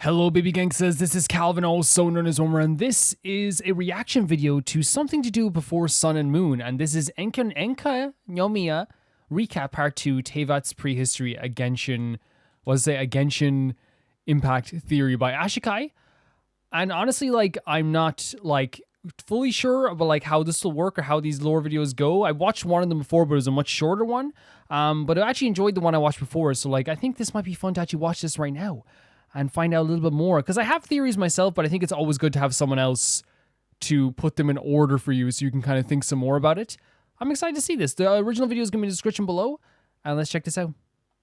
Hello baby gangsters, this is Calvin, also known as Omer, and this is a reaction video to something to do before Sun and Moon, and this is Enka Nomiya recap part 2, Teyvat's prehistory a Genshin impact theory by Ashikai. And honestly, I'm not fully sure about how this will work or how these lore videos go. I watched one of them before, but it was a much shorter one. But I actually enjoyed the one I watched before, so I think this might be fun to actually watch this right now and find out a little bit more, because I have theories myself, but I think it's always good to have someone else to put them in order for you so you can kind of think some more about it. I'm excited to see this. The original video is going to be in the description below, and let's check this out.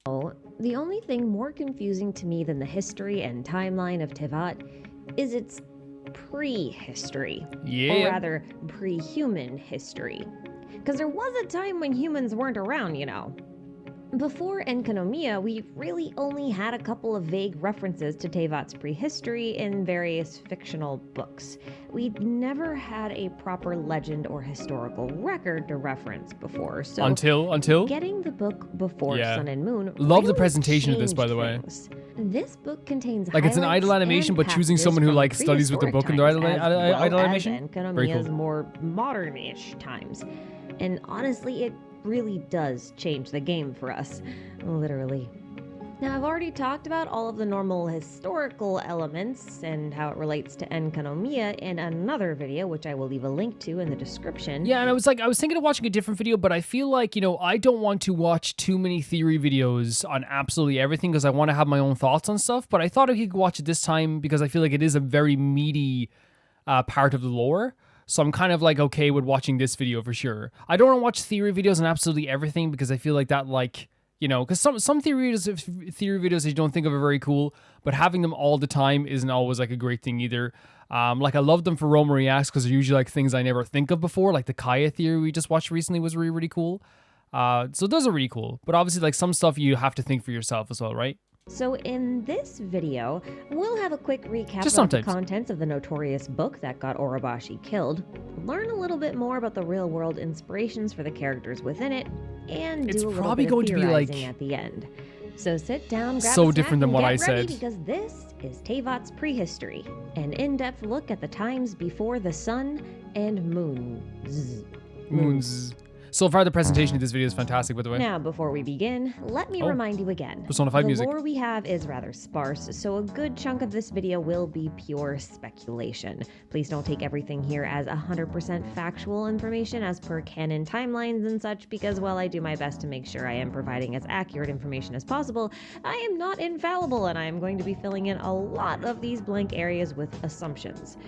The only thing more confusing to me than the history and timeline of Teyvat is its prehistory. Or rather, pre-human history. Because there was a time when humans weren't around, you know. Before Enkanomiya, we really only had a couple of vague references to Teyvat's prehistory in various fictional books. We'd never had a proper legend or historical record to reference before, so until getting the book before Sun and Moon love really the presentation of this, by the way. This book contains it's an idle animation, but choosing someone who studies with the book in their idle animation. Very cool. More modern-ish times, and honestly, it really does change the game for us, literally. Now, I've already talked about all of the normal historical elements and how it relates to Enkanomiya in another video, which I will leave a link to in the description. Yeah, and I was thinking of watching a different video, but I feel like, I don't want to watch too many theory videos on absolutely everything because I want to have my own thoughts on stuff, but I thought if you could watch it this time because I feel like it is a very meaty part of the lore. So I'm kind of okay with watching this video for sure. I don't want to watch theory videos on absolutely everything because I feel like that because some theory videos that you don't think of are very cool, but having them all the time isn't always a great thing either. I love them for Roma Reacts because they're usually things I never think of before, like the Kaya theory we just watched recently was really, really cool. So those are really cool, but obviously some stuff you have to think for yourself as well, right? So in this video, we'll have a quick recap of the contents of the notorious book that got Orobashi killed, learn a little bit more about the real-world inspirations for the characters within it, and do a little bit of theorizing at the end. So sit down, grab a snack, and get ready, because this is Teyvat's prehistory, an in-depth look at the times before the sun and moons. So far, the presentation of this video is fantastic, by the way. Now, before we begin, let me remind you again. Persona 5 music. The lore we have is rather sparse, so a good chunk of this video will be pure speculation. Please don't take everything here as 100% factual information as per canon timelines and such, because while I do my best to make sure I am providing as accurate information as possible, I am not infallible, and I am going to be filling in a lot of these blank areas with assumptions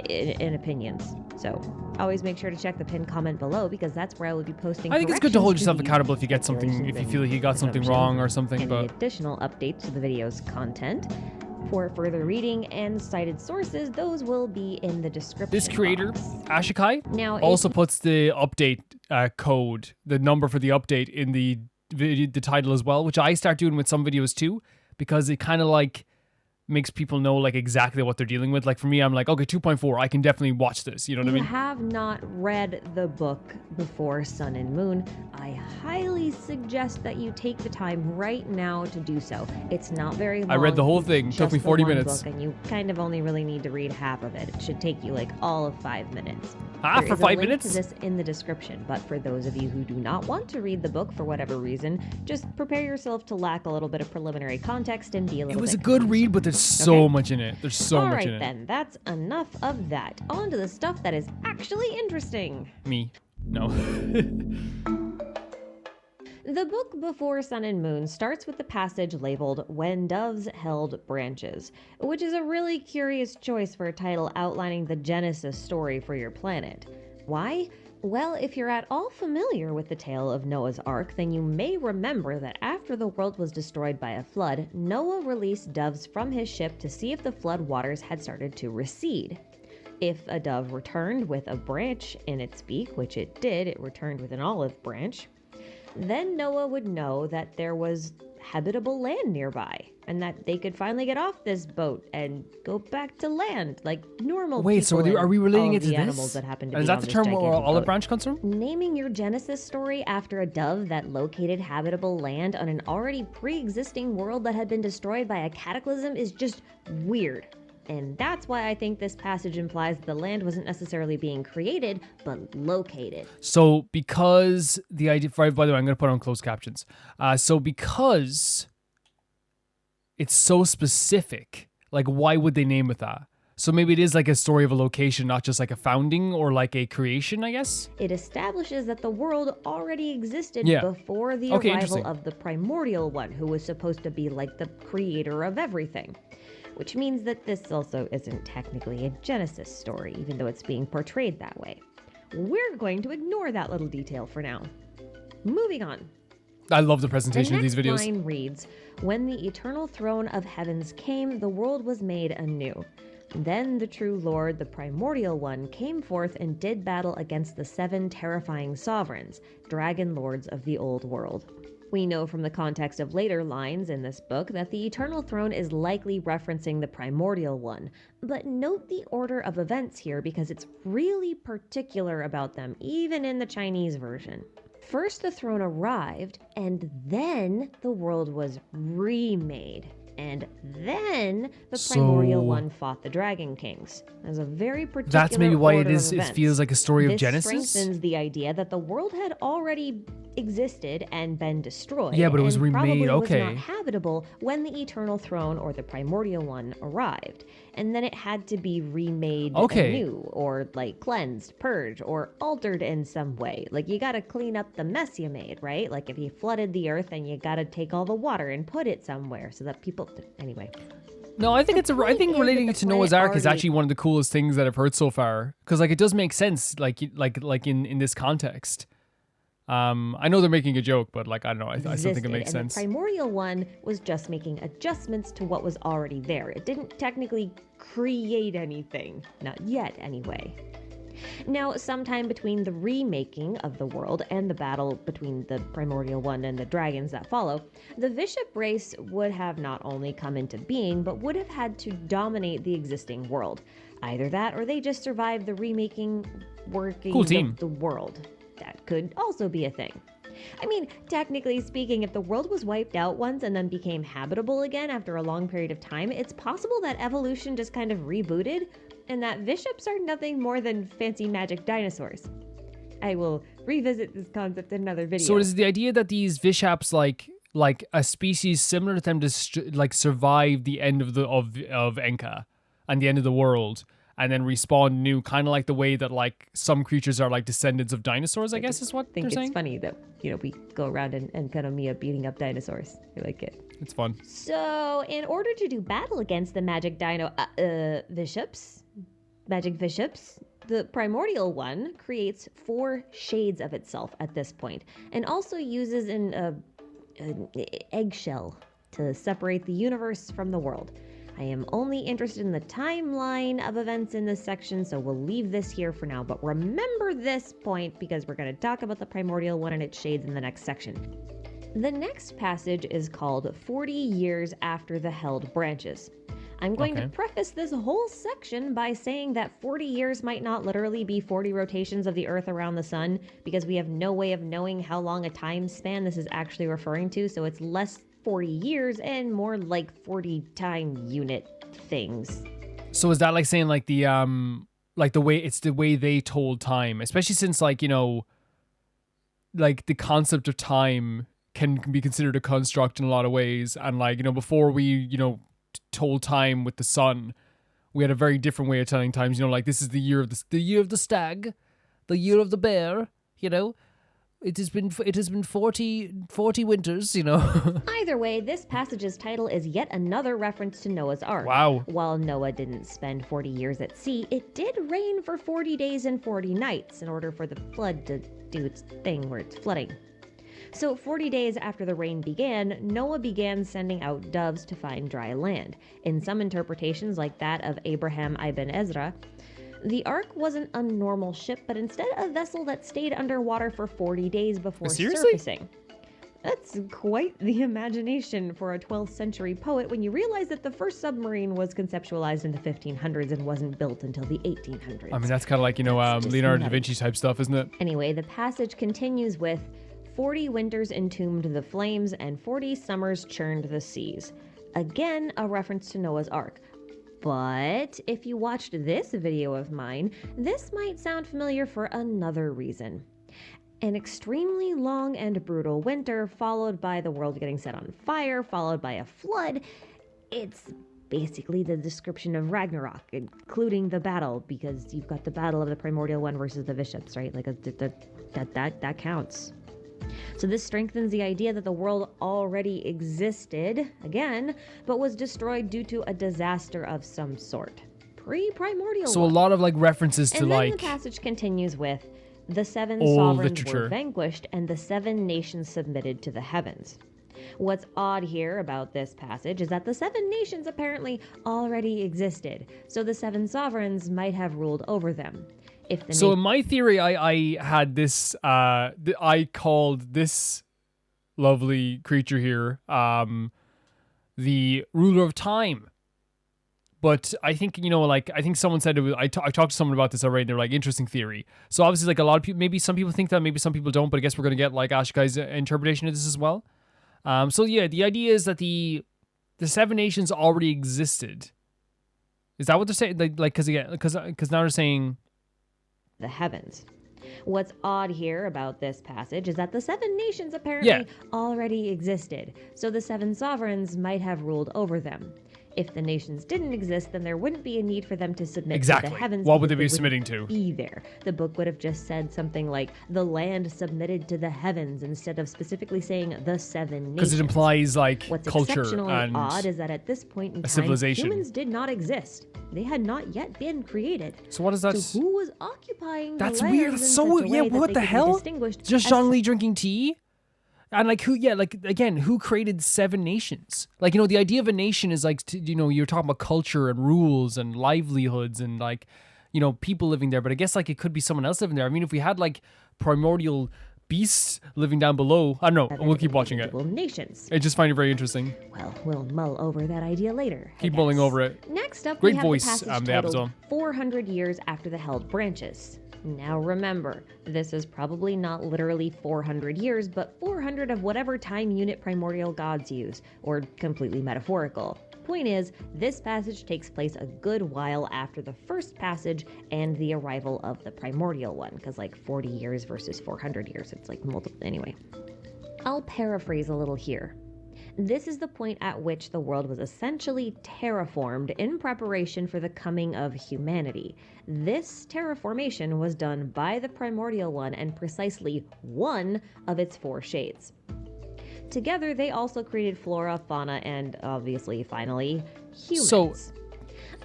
and opinions. So always make sure to check the pinned comment below, because that's where I will be posting. I think it's good to hold yourself accountable if you get something, if you feel like you got something wrong or something. And the additional updates to the video's content. For further reading and cited sources, those will be in the description. This creator, Ashikai, also puts the update code, the number for the update in the title as well, which I start doing with some videos too, because it kind of makes people know exactly what they're dealing with. For me, I'm okay, 2.4, I can definitely watch this, you know what I mean? If you have not read the book before Sun and Moon, I highly suggest that you take the time right now to do so. It's not very long. I read the whole thing, took me 40 minutes. Book, and you kind of only really need to read half of it. It should take you all of 5 minutes. For 5 minutes? To this in the description, but for those of you who do not want to read the book for whatever reason, just prepare yourself to lack a little bit of preliminary context and be a little bit. It was a good read, but there's so much in it. There's so much in it. Alright then, that's enough of that. On to the stuff that is actually interesting. Me. No. The book before Sun and Moon starts with the passage labeled When Doves Held Branches, which is a really curious choice for a title outlining the Genesis story for your planet. Why? Well, if you're at all familiar with the tale of Noah's Ark, then you may remember that after the world was destroyed by a flood, Noah released doves from his ship to see if the flood waters had started to recede. If a dove returned with a branch in its beak, which it did, it returned with an olive branch, then Noah would know that there was habitable land nearby. and that they could finally get off this boat and go back to land like normal Wait, so people are we and relating all it of to the animals this? that happen to And is be that on the this term where gigantic olive boat. branch comes from? Naming your Genesis story after a dove that located habitable land on an already pre-existing world that had been destroyed by a cataclysm is just weird. And that's why I think this passage implies the land wasn't necessarily being created, but located. So because the idea, by the way, I'm going to put on closed captions. So because it's so specific, like why would they name it that? So maybe it is like a story of a location, not just like a founding or like a creation, I guess? It establishes that the world already existed Yeah. before the Okay, arrival interesting. of the primordial one, who was supposed to be like the creator of everything. Which means that this also isn't technically a Genesis story, even though it's being portrayed that way. We're going to ignore that little detail for now. Moving on. I love the The presentation of these next videos. line reads, "When the eternal throne of heavens came, the world was made anew. Then the true Lord, the primordial one, came forth and did battle against the 7 terrifying sovereigns, dragon lords of the old world." We know from the context of later lines in this book that the Eternal Throne is likely referencing the Primordial One, but note the order of events here because it's really particular about them, even in the Chinese version. First, the throne arrived, and then the world was remade. And then the Primordial So One fought the Dragon Kings. There's a very particular that's maybe why order it of is. It events. feels like a story of This Genesis. strengthens the idea that the world had already existed and been destroyed. Yeah, but it was and remade, probably okay. was not habitable when the Eternal Throne or the Primordial One arrived. And then it had to be remade Okay. anew, or like cleansed, purged, or altered in some way. Like you gotta clean up the mess you made, right? Like if you flooded the earth and you gotta take all the water and put it somewhere so that people. Anyway. No, I think The it's I point think is relating that it the to Noah's planet Ark is already- actually one of the coolest things that I've heard so far. Because like it does make sense, like in this context. I know they're making a joke, but like I don't know, I still think it existed, makes and sense. the primordial one was just making adjustments to what was already there. It didn't technically create anything, not yet anyway. Now, sometime between the remaking of the world and the battle between the primordial one and the dragons that follow, the Bishop race would have not only come into being, but would have had to dominate the existing world. Either that, or they just survived the remaking working Cool team. of the world. That could also be a thing. I mean, technically speaking, if the world was wiped out once and then became habitable again after a long period of time, it's possible that evolution just kind of rebooted, and that bishops are nothing more than fancy magic dinosaurs. I will revisit this concept in another video. So is the idea that these Vishaps like a species similar to them like survive the end of Enka and the end of the world and then respawn new, kind of like the way that like some creatures are like descendants of dinosaurs, I guess is what I think they're it's saying. funny that, we go around and kind of Mia beating up dinosaurs. I like it. It's fun. So, in order to do battle against the magic magic bishops, the primordial one creates 4 shades of itself at this point, and also uses an eggshell to separate the universe from the world. I am only interested in the timeline of events in this section, so we'll leave this here for now. But remember this point because we're going to talk about the primordial one and its shades in the next section. The next passage is called 40 Years After the Held Branches. I'm going to preface this whole section by saying that 40 years might not literally be 40 rotations of the Earth around the sun, because we have no way of knowing how long a time span this is actually referring to, so it's less 40 years and more like 40 time unit things. So is that like saying like the way they told time, especially since like, like the concept of time can be considered a construct in a lot of ways, and like, before we, told time with the sun, we had a very different way of telling times, like this is the year of the year of the stag, the year of the bear, it has been 40 winters, Either way, this passage's title is yet another reference to Noah's Ark. Wow. While Noah didn't spend 40 years at sea, it did rain for 40 days and 40 nights in order for the flood to do its thing where it's flooding. So 40 days after the rain began, Noah began sending out doves to find dry land. In some interpretations, like that of Abraham ibn Ezra, the Ark wasn't a normal ship, but instead a vessel that stayed underwater for 40 days before Seriously? surfacing. That's quite the imagination for a 12th century poet when you realize that the first submarine was conceptualized in the 1500s and wasn't built until the 1800s. I mean, that's kind of like, Just Leonardo da nutty. Vinci type stuff, isn't it? Anyway, the passage continues with 40 winters entombed the flames and 40 summers churned the seas. Again, a reference to Noah's Ark. But if you watched this video of mine, this might sound familiar for another reason. An extremely long and brutal winter, followed by the world getting set on fire, followed by a flood. It's basically the description of Ragnarok, including the battle, because you've got the battle of the primordial one versus the bishops, right? Like that counts. So this strengthens the idea that the world already existed, again, but was destroyed due to a disaster of some sort. Pre-primordial So one. a lot of like references to And then like the passage continues with, the 7 old sovereigns literature. were vanquished and the 7 nations submitted to the heavens. What's odd here about this passage is that the 7 nations apparently already existed, so the 7 sovereigns might have ruled over them. If the So in my theory, I had this. I called this lovely creature here the ruler of time. But I think I think someone said it was. I talked to someone about this already. And they're like, interesting theory. So obviously, like a lot of people, maybe some people think that, maybe some people don't. But I guess we're gonna get like Ashikai's interpretation of this as well. So yeah, the idea is that the 7 nations already existed. Is that what they're saying? Like because now they're saying the heavens. What's odd here about this passage is that the 7 nations apparently already existed, so the 7 sovereigns might have ruled over them. If the nations didn't exist, then there wouldn't be a need for them to submit to the heavens. What would they because be submitting to? Be there. The book would have just said something like, the land submitted to the heavens, instead of specifically saying the 7 nations. Because it implies like What's culture exceptionally and odd is that at this point in time, civilization. humans did not exist. They had not yet been created. So what is that? So who was occupying That's the lands weird. in That's so such a way that what they the could be hell? distinguished Just as Zhang Li drinking tea? And like again, who created 7 nations? Like, the idea of a nation is like, you're talking about culture and rules and livelihoods and like, people living there. But I guess like it could be someone else living there. I mean, if we had like primordial beasts living down below, I don't know. We'll keep watching it. Nations. I just find it very interesting. Well, we'll mull over that idea later. Keep mulling over it. Next up, Great we have voice, the passage they have as titled well. 400 Years After the Held Branches. Now remember, this is probably not literally 400 years, but 400 of whatever time unit primordial gods use, or completely metaphorical. Point is, this passage takes place a good while after the first passage and the arrival of the primordial one, because like 40 years versus 400 years, it's like multiple. Anyway, I'll paraphrase a little here. This is the point at which the world was essentially terraformed in preparation for the coming of humanity. This terraformation was done by the primordial one and precisely one of its 4 shades. Together, they also created flora, fauna, and obviously, finally, humans. So,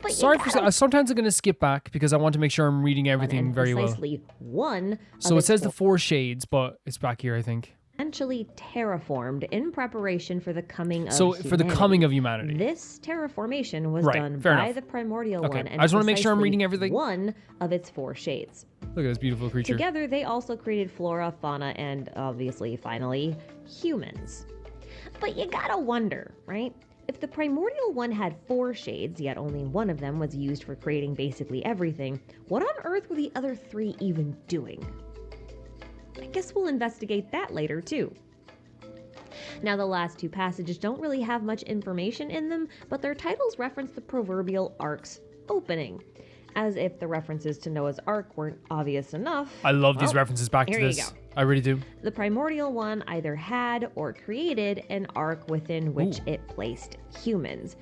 but sorry for sometimes I'm going to skip back because I want to make sure I'm reading everything very well. Precisely one. So it says the 4 shades, but it's back here, I think. Essentially terraformed in preparation for the coming of humanity. For the coming of humanity. This terraformation was done by the primordial one, and I just want to make sure I'm reading everything. One of its 4 shades. Look at this beautiful creature. Together, they also created flora, fauna, and obviously, finally, humans. But you gotta wonder, right? If the primordial one had 4 shades, yet only one of them was used for creating basically everything, what on earth were the other 3 even doing? I guess we'll investigate that later, too. Now, the last 2 passages don't really have much information in them, but their titles reference the proverbial ark's opening. As if the references to Noah's Ark weren't obvious enough. I love these references back to this. Here you go. I really do. The primordial one either had or created an ark within which it placed humans.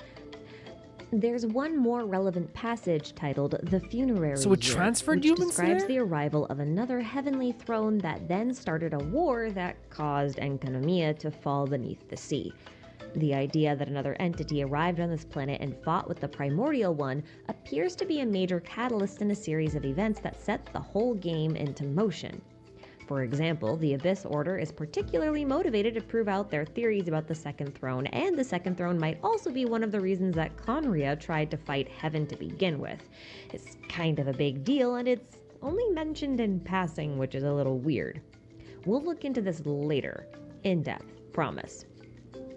There's one more relevant passage titled The Funerary So it Year, transferred which humans describes there? the arrival of another heavenly throne that then started a war that caused Enkanomiya to fall beneath the sea. The idea that another entity arrived on this planet and fought with the primordial one appears to be a major catalyst in a series of events that set the whole game into motion. For example, the Abyss Order is particularly motivated to prove out their theories about the Second Throne, and the Second Throne might also be one of the reasons that Conria tried to fight Heaven to begin with. It's kind of a big deal, and it's only mentioned in passing, which is a little weird. We'll look into this later, in depth. Promise.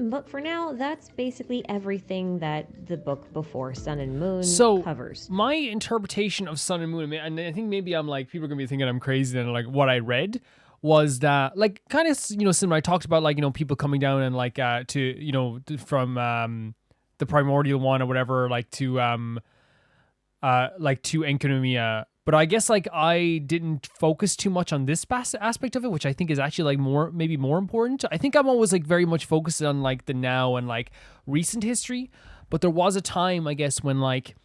But for now, that's basically everything that the book Before Sun and Moon covers. My interpretation of Sun and Moon, and I think maybe I'm like, people are gonna be thinking I'm crazy, and like what I read was that, like, kind of, similar. I talked about, like, people coming down and like from the primordial one or whatever, like to Enkanomiya. But I guess, like, I didn't focus too much on this aspect of it, which I think is actually, like, maybe more important. I think I'm always, like, very much focused on, like, the now and, like, recent history. But there was a time, I guess, when, like,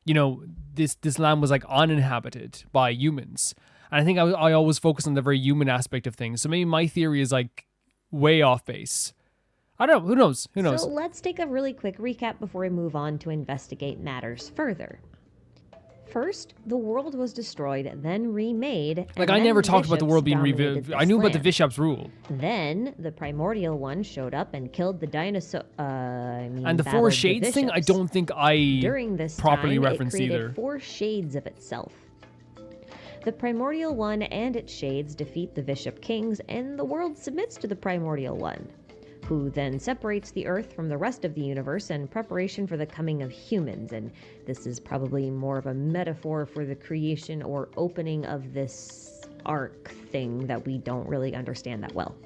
this land was, like, uninhabited by humans. And I think I always focus on the very human aspect of things. So maybe my theory is, like, way off base. I don't know. Who knows? So let's take a really quick recap before we move on to investigate matters further. First, the world was destroyed, then remade. Like, I never talked about the world being remade. I knew about the Vishaps rule. Then the primordial one showed up and killed the dinosaur. And the Four Shades thing, I don't think During this properly time, referenced it created either. 4 shades of itself. The primordial one and its shades defeat the Vishap kings, and the world submits to the primordial one, who then separates the Earth from the rest of the universe in preparation for the coming of humans. And this is probably more of a metaphor for the creation or opening of this arc thing that we don't really understand that well.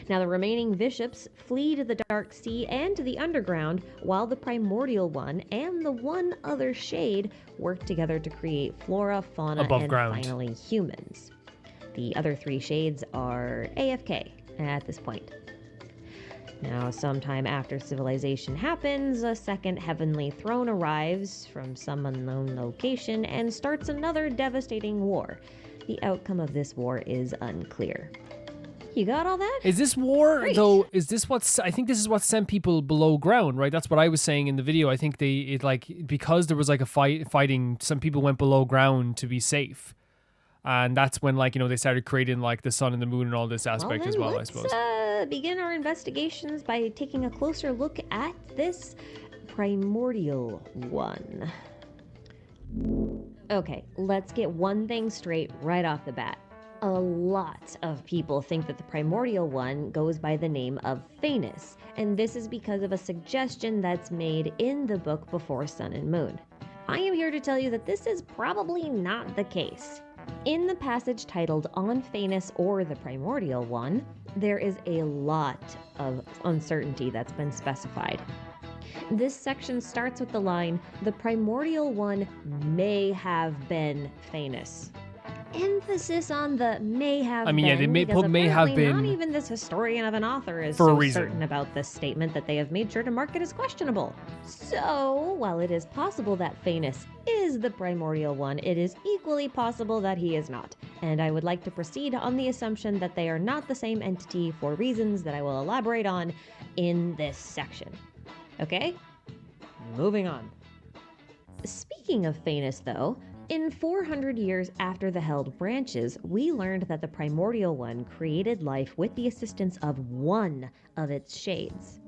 Now, the remaining Vishaps flee to the Dark Sea and to the underground, while the primordial one and the one other shade work together to create flora, fauna, and finally humans. The other 3 shades are AFK at this point. Now, sometime after civilization happens, a second heavenly throne arrives from some unknown location and starts another devastating war. The outcome of this war is unclear. You got all that? Is this war, Great. though, I think this is what sent people below ground, right? That's what I was saying in the video. I think because there was like a fighting, some people went below ground to be safe. And that's when, like, they started creating, like, the sun and the moon and all this aspect as well, I suppose. Let's begin our investigations by taking a closer look at this primordial one. Okay, let's get one thing straight right off the bat. A lot of people think that the primordial one goes by the name of Phanes, and this is because of a suggestion that's made in the book Before Sun and Moon. I am here to tell you that this is probably not the case. In the passage titled On Phanes or the Primordial One, there is a lot of uncertainty that's been specified. This section starts with the line, "The Primordial One may have been Phanes." Emphasis on the may have been. They may have been. Not even this historian of an author is for a so reason. certain about this statement that they have made sure to mark it as questionable. So, while it is possible that Phanes is the primordial one, it is equally possible that he is not. And I would like to proceed on the assumption that they are not the same entity for reasons that I will elaborate on in this section. Okay? Moving on. Speaking of Phanes, though, in 400 years after the held branches, we learned that the primordial one created life with the assistance of one of its shades.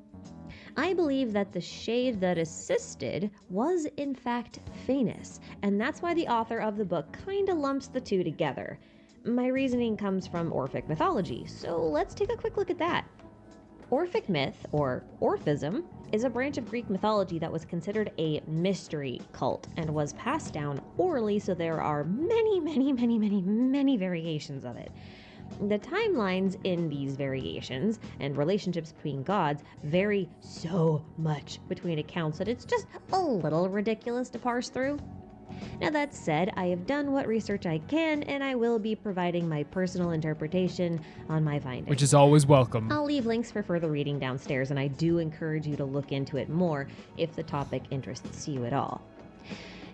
I believe that the shade that assisted was in fact Phanes, and that's why the author of the book kinda lumps the two together. My reasoning comes from Orphic mythology, so let's take a quick look at that. Orphic myth, or Orphism, is a branch of Greek mythology that was considered a mystery cult and was passed down orally, so there are many variations of it. The timelines in these variations and relationships between gods vary so much between accounts that it's just a little ridiculous to parse through. Now that said, I have done what research I can, and I will be providing my personal interpretation on my findings. Which is always welcome. I'll leave links for further reading downstairs, and I do encourage you to look into it more if the topic interests you at all.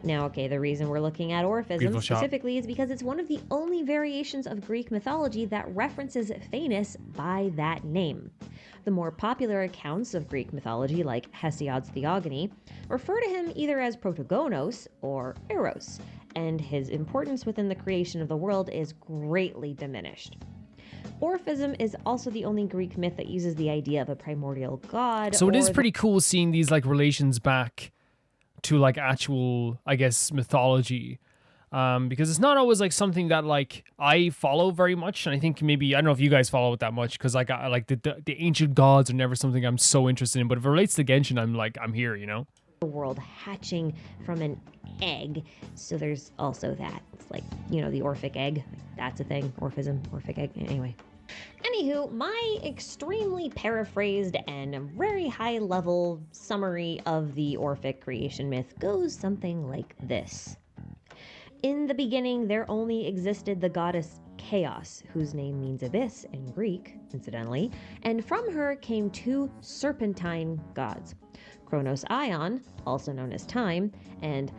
Now, okay, the reason we're looking at Orphism specifically is because it's one of the only variations of Greek mythology that references Phanes by that name. The more popular accounts of Greek mythology, like Hesiod's Theogony, refer to him either as Protogonos or Eros, and his importance within the creation of the world is greatly diminished. Orphism is also the only Greek myth that uses the idea of a primordial god. So it is pretty cool seeing these, like, relations back to, like, actual, I guess, mythology. Because it's not always like something that like I follow very much, and I think maybe I don't know if you guys follow it that much because like I like the ancient gods are never something I'm so interested in. But if it relates to Genshin, I'm here, you know. The world hatching from an egg. So there's also that. It's like, you know, the Orphic egg. That's a thing. Orphism, Orphic egg. Anyway. Anywho, my extremely paraphrased and very high level summary of the Orphic creation myth goes something like this. In the beginning, there only existed the goddess Chaos, whose name means abyss in Greek, incidentally, and from her came two serpentine gods, Kronos Ion, also known as time, and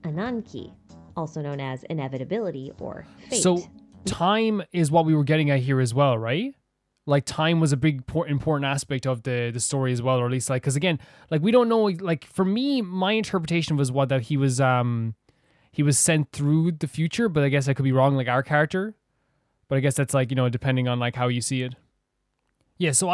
Ananke, also known as inevitability or fate. So time is what we were getting at here as well, right? Like time was a big important aspect of the story as well, or at least like because again, like we don't know. Like for me, my interpretation was that he was sent through the future, but I guess I could be wrong, like our character. But I guess that's like, you know, depending on like how you see it. Yeah, so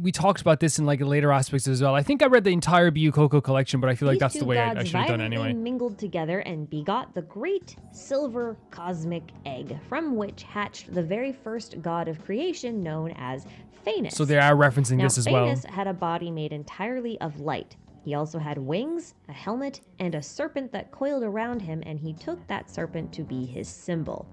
we talked about this in like later aspects as well. I think I read the entire Byukoko collection, but I feel like that's the way I should have done it anyway. Mingled together and begot the great silver cosmic egg, from which hatched the very first god of creation known as Phanes. So they are referencing this as well. Phanes had a body made entirely of light. He also had wings, a helmet, and a serpent that coiled around him, and he took that serpent to be his symbol.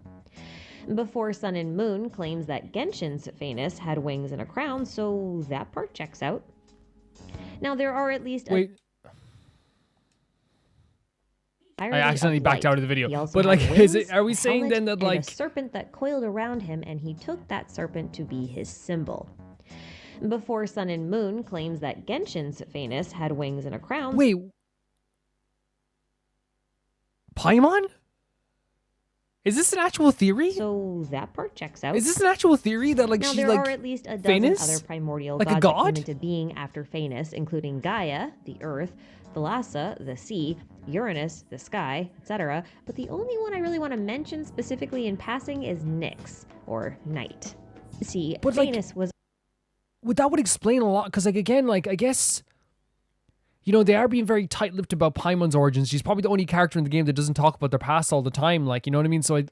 Before Sun and Moon claims that Genshin's Phanes had wings and a crown, so that part checks out. Now there are at least Wait. I accidentally backed out of the video. But like, are we saying then that like a serpent that coiled around him, and he took that serpent to be his symbol? Before Sun and Moon claims that Genshin's Phanes had wings and a crown. Wait. Paimon? Is this an actual theory? So that part checks out. Is this an actual theory that like now, she's there like are at least a dozen Phanes? other primordial like gods a god? that came into being after Phanes, including Gaia, the earth, Thalassa, the sea, Uranus, the sky, etc. But the only one I really want to mention specifically in passing is Nyx, or night. See, but Phanes was... That would explain a lot, because like again, like I guess, you know, they are being very tight-lipped about Paimon's origins. She's probably the only character in the game that doesn't talk about their past all the time. Like, you know what I mean? So I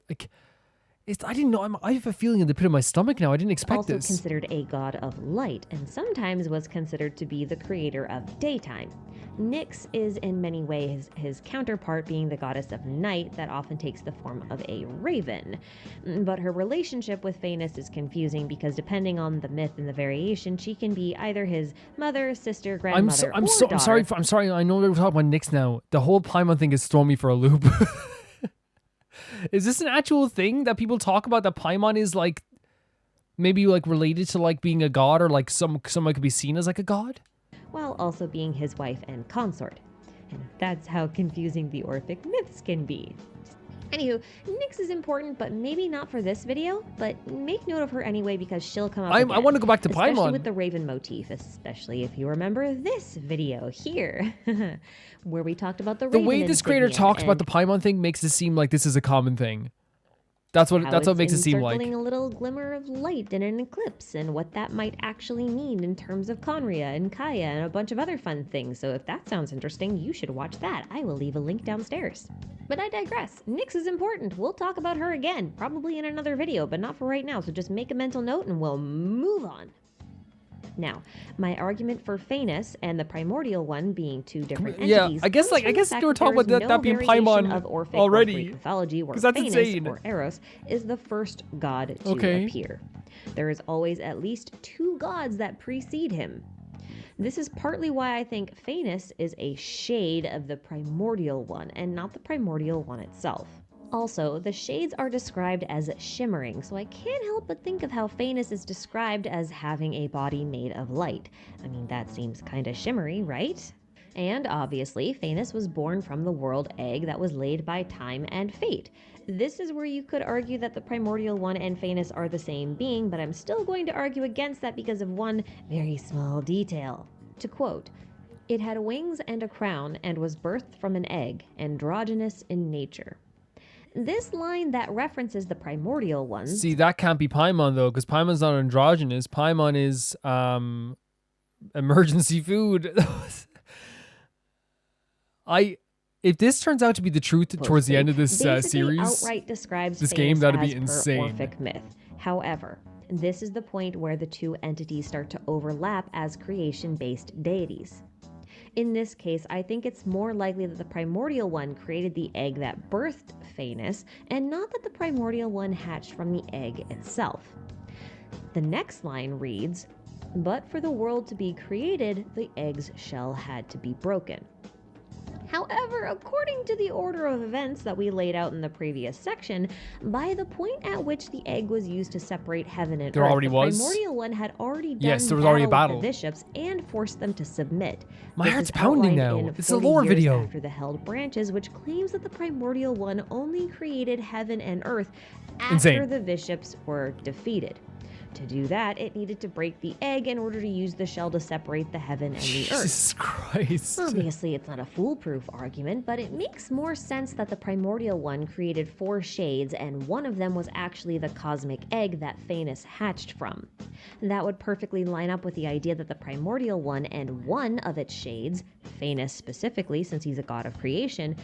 didn't know. I have a feeling in the pit of my stomach now. I didn't expect also this. Considered a god of light, and sometimes was considered to be the creator of daytime. Nyx is in many ways his counterpart, being the goddess of night that often takes the form of a raven. But her relationship with Phanes is confusing because depending on the myth and the variation, she can be either his mother, sister, grandmother, or daughter. I'm sorry. I know we're talking about Nyx now. The whole Paimon thing is throwing me for a loop. Is this an actual thing that people talk about, that Paimon is like maybe like related to like being a god, or like someone could be seen as like a god? While also being his wife and consort. And that's how confusing the Orphic myths can be. Anywho, Nyx is important, but maybe not for this video, but make note of her anyway because she'll come up again. I want to go back to Paimon. Especially with the raven motif, especially if you remember this video here, where we talked about the raven. The way this creator talks about the Paimon thing makes it seem like this is a common thing. That's what makes it seem like. Encircling a little glimmer of light in an eclipse, and what that might actually mean in terms of Conria and Kaya and a bunch of other fun things. So if that sounds interesting, you should watch that. I will leave a link downstairs. But I digress. Nyx is important. We'll talk about her again, probably in another video, but not for right now. So just make a mental note and we'll move on. Now, my argument for Phanes and the primordial one being two different entities. Yeah, I guess you were talking about that being Paimon already. Mythology, where that's Phanes, insane. or Eros, is the first god to appear. There is always at least two gods that precede him. This is partly why I think Phanes is a shade of the primordial one and not the primordial one itself. Also, the shades are described as shimmering, so I can't help but think of how Phanes is described as having a body made of light. I mean, that seems kinda shimmery, right? And obviously, Phanes was born from the world egg that was laid by time and fate. This is where you could argue that the primordial one and Phanes are the same being, but I'm still going to argue against that because of one very small detail. To quote, "It had wings and a crown and was birthed from an egg, androgynous in nature." This line that references the primordial one. See, that can't be Paimon though, because Paimon's not androgynous. Paimon is emergency food. If this turns out to be the truth towards the end of this basically series, outright describes this Phanes game, that'd as be insane. Orphic myth. However, this is the point where the two entities start to overlap as creation-based deities. In this case, I think it's more likely that the primordial one created the egg that birthed Phanes, and not that the primordial one hatched from the egg itself. The next line reads, "But for the world to be created, the egg's shell had to be broken." However, according to the order of events that we laid out in the previous section, by the point at which the egg was used to separate heaven and There earth, already the was? primordial one had already done Yes, there was already a battle. with the bishops and forced them to submit. My This heart's is pounding outlined now. in It's a 40 lore years video. After the held branches, which claims that the primordial one only created heaven and earth after Insane. the bishops were defeated. To do that, it needed to break the egg in order to use the shell to separate the heaven and the earth. Jesus Christ. Obviously, it's not a foolproof argument, but it makes more sense that the primordial one created 4 shades, and one of them was actually the cosmic egg that Phanes hatched from. That would perfectly line up with the idea that the primordial one and one of its shades, Phanes specifically, since he's a god of creation,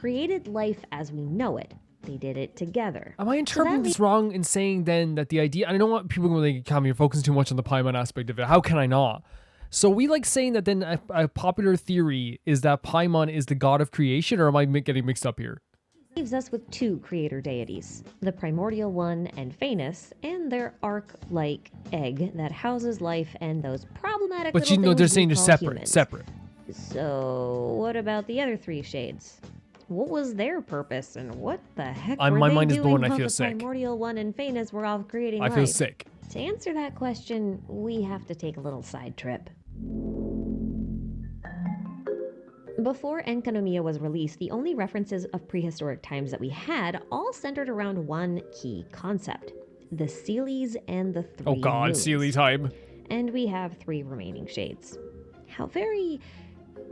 created life as we know it. They did it together. Am I interpreting this wrong in saying then that the idea, and I don't want people to really come here focusing too much on the Paimon aspect of it. How can I not? So we like saying that then a popular theory is that Paimon is the god of creation, or am I getting mixed up here? Leaves us with 2 creator deities, the primordial one and Phanes, and their ark-like egg that houses life and those problematic But little you know, they're things saying we they're call separate, humans. separate. So what about the other 3 shades? What was their purpose, and what the heck were My they mind is doing blown. I while feel the sick. primordial one and Phanes were off creating I life? feel sick. To answer that question, we have to take a little side trip. Before Enkanomiya was released, the only references of prehistoric times that we had all centered around one key concept: the Seelies and the 3 Oh God, moons. Sealy time. And we have 3 remaining shades. How very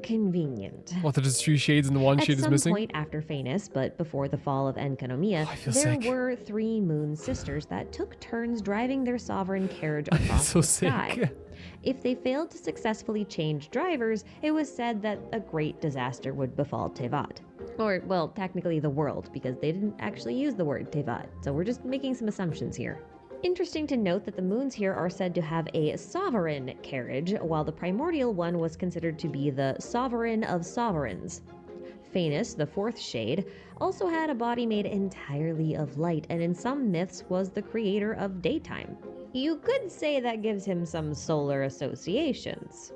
convenient. What, there's 3 shades and the one shade is At missing? some point after Phanes, but before the fall of Enkanomiya, I feel there sick. were 3 moon sisters that took turns driving their sovereign carriage across so the sky. sick. If they failed to successfully change drivers, it was said that a great disaster would befall Teyvat. Or, well, technically the world, because they didn't actually use the word Teyvat, so we're just making some assumptions here. Interesting to note that the moons here are said to have a sovereign carriage, while the primordial one was considered to be the sovereign of sovereigns. Phanes, the 4th shade, also had a body made entirely of light, and in some myths was the creator of daytime. You could say that gives him some solar associations.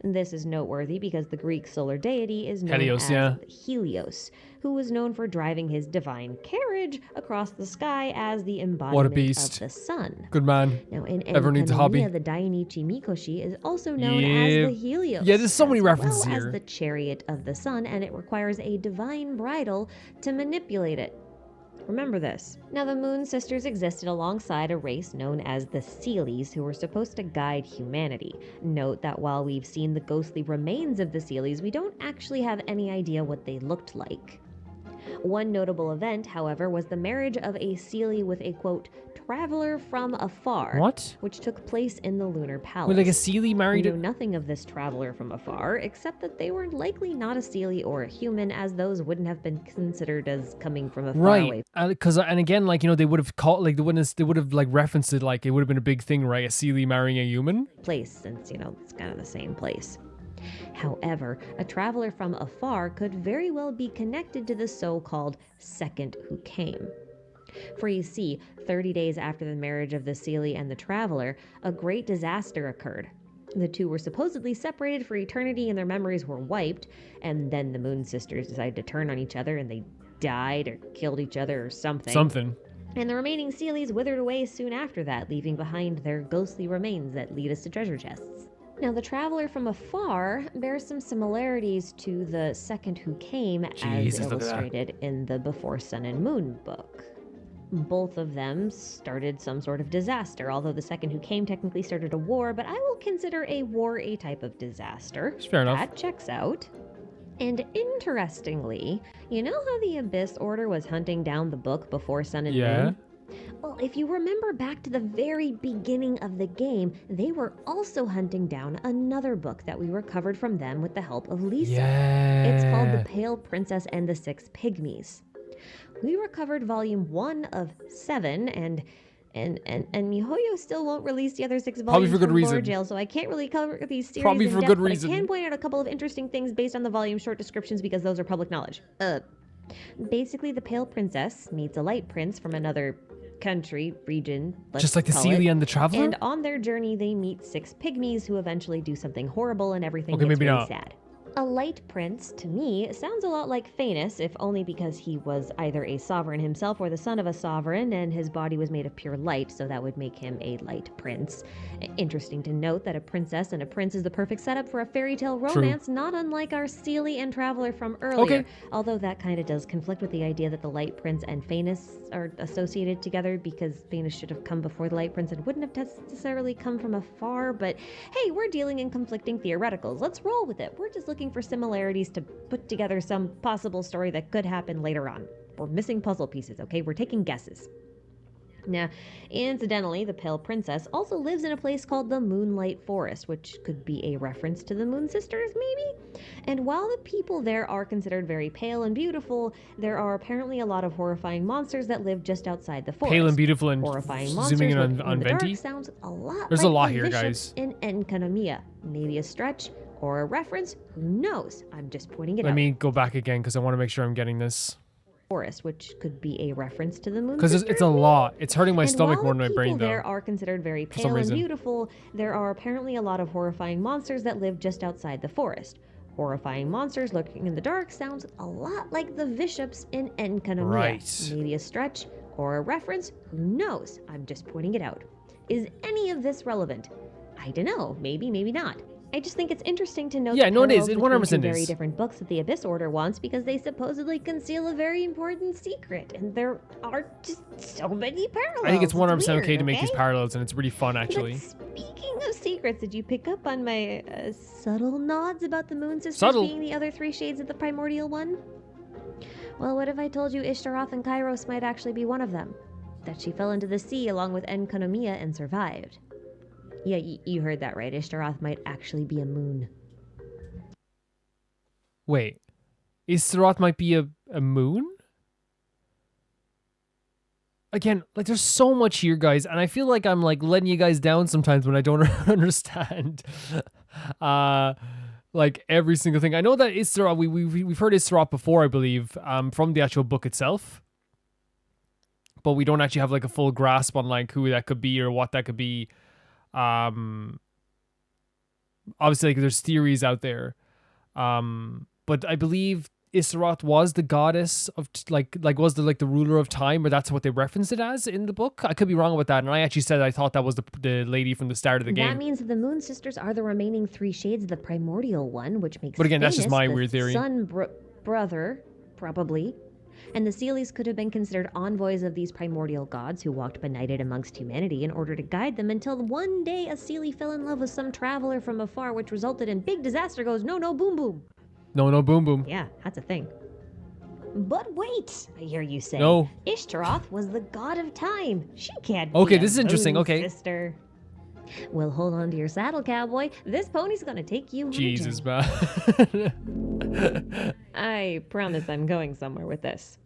This is noteworthy because the Greek solar deity is known Helios, as yeah. Helios, who was known for driving his divine carriage across the sky as the What a embodiment beast. of the sun. Good man. Now, in Everyone needs a hobby. Enkanomiya, the Dainichi Mikoshi is also known Yeah. as the Helios. Yeah, there's so many as references well here. as the chariot of the sun, and it requires a divine bridle to manipulate it. Remember this. Now, the Moon Sisters existed alongside a race known as the Seelies, who were supposed to guide humanity. Note that while we've seen the ghostly remains of the Seelies, we don't actually have any idea what they looked like. One notable event, however, was the marriage of a Seelie with a, quote, traveler from afar. What? Which took place in the Lunar Palace. Wait, like a Sealy We married know a... nothing of this traveler from afar, except that they were likely not a Seelie or a human, as those wouldn't have been considered as coming from a far away Right, because and again, like, you know, they would have called, like, they would have like referenced it, like it would have been a big thing, right? A Sealy marrying a human. place, since, you know, it's kind of the same place. However, a traveler from afar could very well be connected to the so-called second who came. For you see, 30 days after the marriage of the Seelie and the traveler, a great disaster occurred. The two were supposedly separated for eternity and their memories were wiped, and then the Moon Sisters decided to turn on each other and they died or killed each other or something. Something. And the remaining Seelies withered away soon after that, leaving behind their ghostly remains that lead us to treasure chests. Now, the traveler from afar bears some similarities to the second who came, Jesus, as look at that. illustrated in the Before Sun and Moon book. Both of them started some sort of disaster, although the second who came technically started a war, but I will consider a war a type of disaster. It's fair enough. That checks out. And interestingly, you know how the Abyss Order was hunting down the book Before Sun and Yeah. Moon? Well, if you remember back to the very beginning of the game, they were also hunting down another book that we recovered from them with the help of Lisa. It's called The Yeah. Pale Princess and the Six Pygmies. We recovered volume 1 of 7, and MiHoYo still won't release the other 6 Probably volumes for good from lore reason. jail, so I can't really cover these series Probably in for depth, good but I can reason. point out a couple of interesting things based on the volume short descriptions because those are public knowledge. Basically, the Pale Princess meets a Light Prince from another country, region, let's Just like the call Celia it. and the Traveler? And on their journey, they meet 6 pygmies who eventually do something horrible and everything Okay, gets maybe really not. sad. A light prince, to me, sounds a lot like Phanes, if only because he was either a sovereign himself or the son of a sovereign, and his body was made of pure light, so that would make him a light prince. Interesting to note that a princess and a prince is the perfect setup for a fairy tale romance, not unlike our Seelie and Traveler from earlier. Okay. Although that kind of does conflict with the idea that the light prince and Phanes are associated together, because Phanes should have come before the light prince and wouldn't have necessarily come from afar, but hey, we're dealing in conflicting theoreticals. Let's roll with it. We're just looking for similarities to put together some possible story that could happen later on. We're missing puzzle pieces, okay? We're taking guesses. Now, incidentally, the Pale Princess also lives in a place called the Moonlight Forest, which could be a reference to the Moon Sisters, maybe? And while the people there are considered very pale and beautiful, there are apparently a lot of horrifying monsters that live just outside the forest. Pale and beautiful and horrifying zooming monsters in lurking on in the dark Venti. sounds a lot There's like a lot the here, bishops guys. in Enkanomiya. Maybe a stretch or a reference, who knows? I'm just pointing it Let out. me go back again because I want to make sure I'm getting this. Forest, which could be a reference to the Moon Because Sisters, it's a maybe? lot. It's hurting my And stomach while more than the my brain, people though. there are considered very For some pale and reason. beautiful, there are apparently a lot of horrifying monsters that live just outside the forest. Horrifying monsters lurking in the dark sounds a lot like the bishops in Enkanomiya. Right. Maybe a stretch or a reference, who knows? I'm just pointing it out. Is any of this relevant? I don't know. Maybe, maybe not. I just think it's interesting to note Yeah, the no, it is. parallels It between 100% two very is. different books that the Abyss Order wants because they supposedly conceal a very important secret, and there are just so many parallels. I think it's 100% weird, okay to make these okay? parallels, and it's really fun, actually. But speaking of secrets, did you pick up on my subtle nods about the Moon Sisters Subtle. being the other 3 shades of the primordial one? Well, what if I told you Ishtaroth and Kairos might actually be one of them? That she fell into the sea along with Enkanomiya and survived. Yeah, you heard that right. Ishtaroth might actually be a moon. Wait. Istaroth might be a moon? Again, like there's so much here, guys, and I feel like I'm like letting you guys down sometimes when I don't understand like every single thing. I know that Istaroth, we've heard Istaroth before, I believe, from the actual book itself. But we don't actually have like a full grasp on like who that could be or what that could be. Obviously, like there's theories out there. But I believe Istaroth was the goddess of like was the ruler of time, or that's what they referenced it as in the book. I could be wrong about that, and I actually said I thought that was the lady from the start of the game. That means that the Moon Sisters are the remaining 3 shades of the primordial one, which makes But again, that's just Phanes my the weird theory. brother, probably. And the Seelies could have been considered envoys of these primordial gods who walked benighted amongst humanity in order to guide them until one day a Seelie fell in love with some traveler from afar, which resulted in big disaster goes no boom boom. No, boom boom. Yeah, that's a thing. But wait, I hear you say. No. Ishtaroth was the god of time. She can't be Okay, a this is interesting. moon Okay. sister. Well, hold on to your saddle, cowboy. This pony's gonna take you on a Jesus, journey. man. I promise I'm going somewhere with this.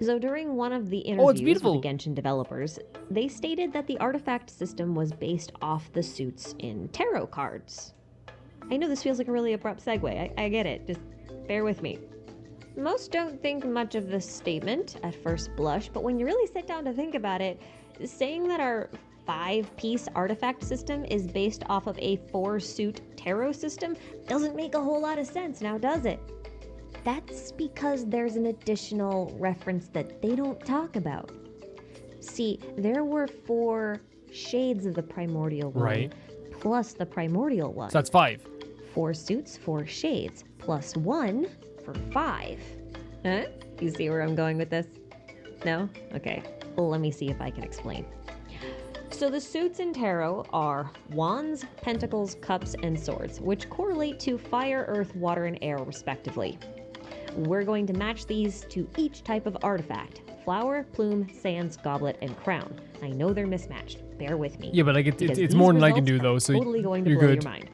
So during one of the interviews with beautiful. the Genshin developers, they stated that the artifact system was based off the suits in tarot cards. I know this feels like a really abrupt segue. I get it. Just bear with me. Most don't think much of this statement at first blush, but when you really sit down to think about it, saying that our 5-piece artifact system is based off of a 4-suit tarot system doesn't make a whole lot of sense, now does it? That's because there's an additional reference that they don't talk about. See, there were 4 shades of the primordial one, Right. plus the primordial one. So that's 5. 4 suits, 4 shades, plus 1 for 5. Huh? You see where I'm going with this? No? Okay. Well, let me see if I can explain. So the suits in tarot are wands, pentacles, cups, and swords, which correlate to fire, earth, water, and air respectively. We're going to match these to each type of artifact. flower, plume, sands, goblet, and crown. I know they're mismatched. Bear with me. Yeah, but like because it's these more than I can results do are though, so totally going to you're blow good. your mind.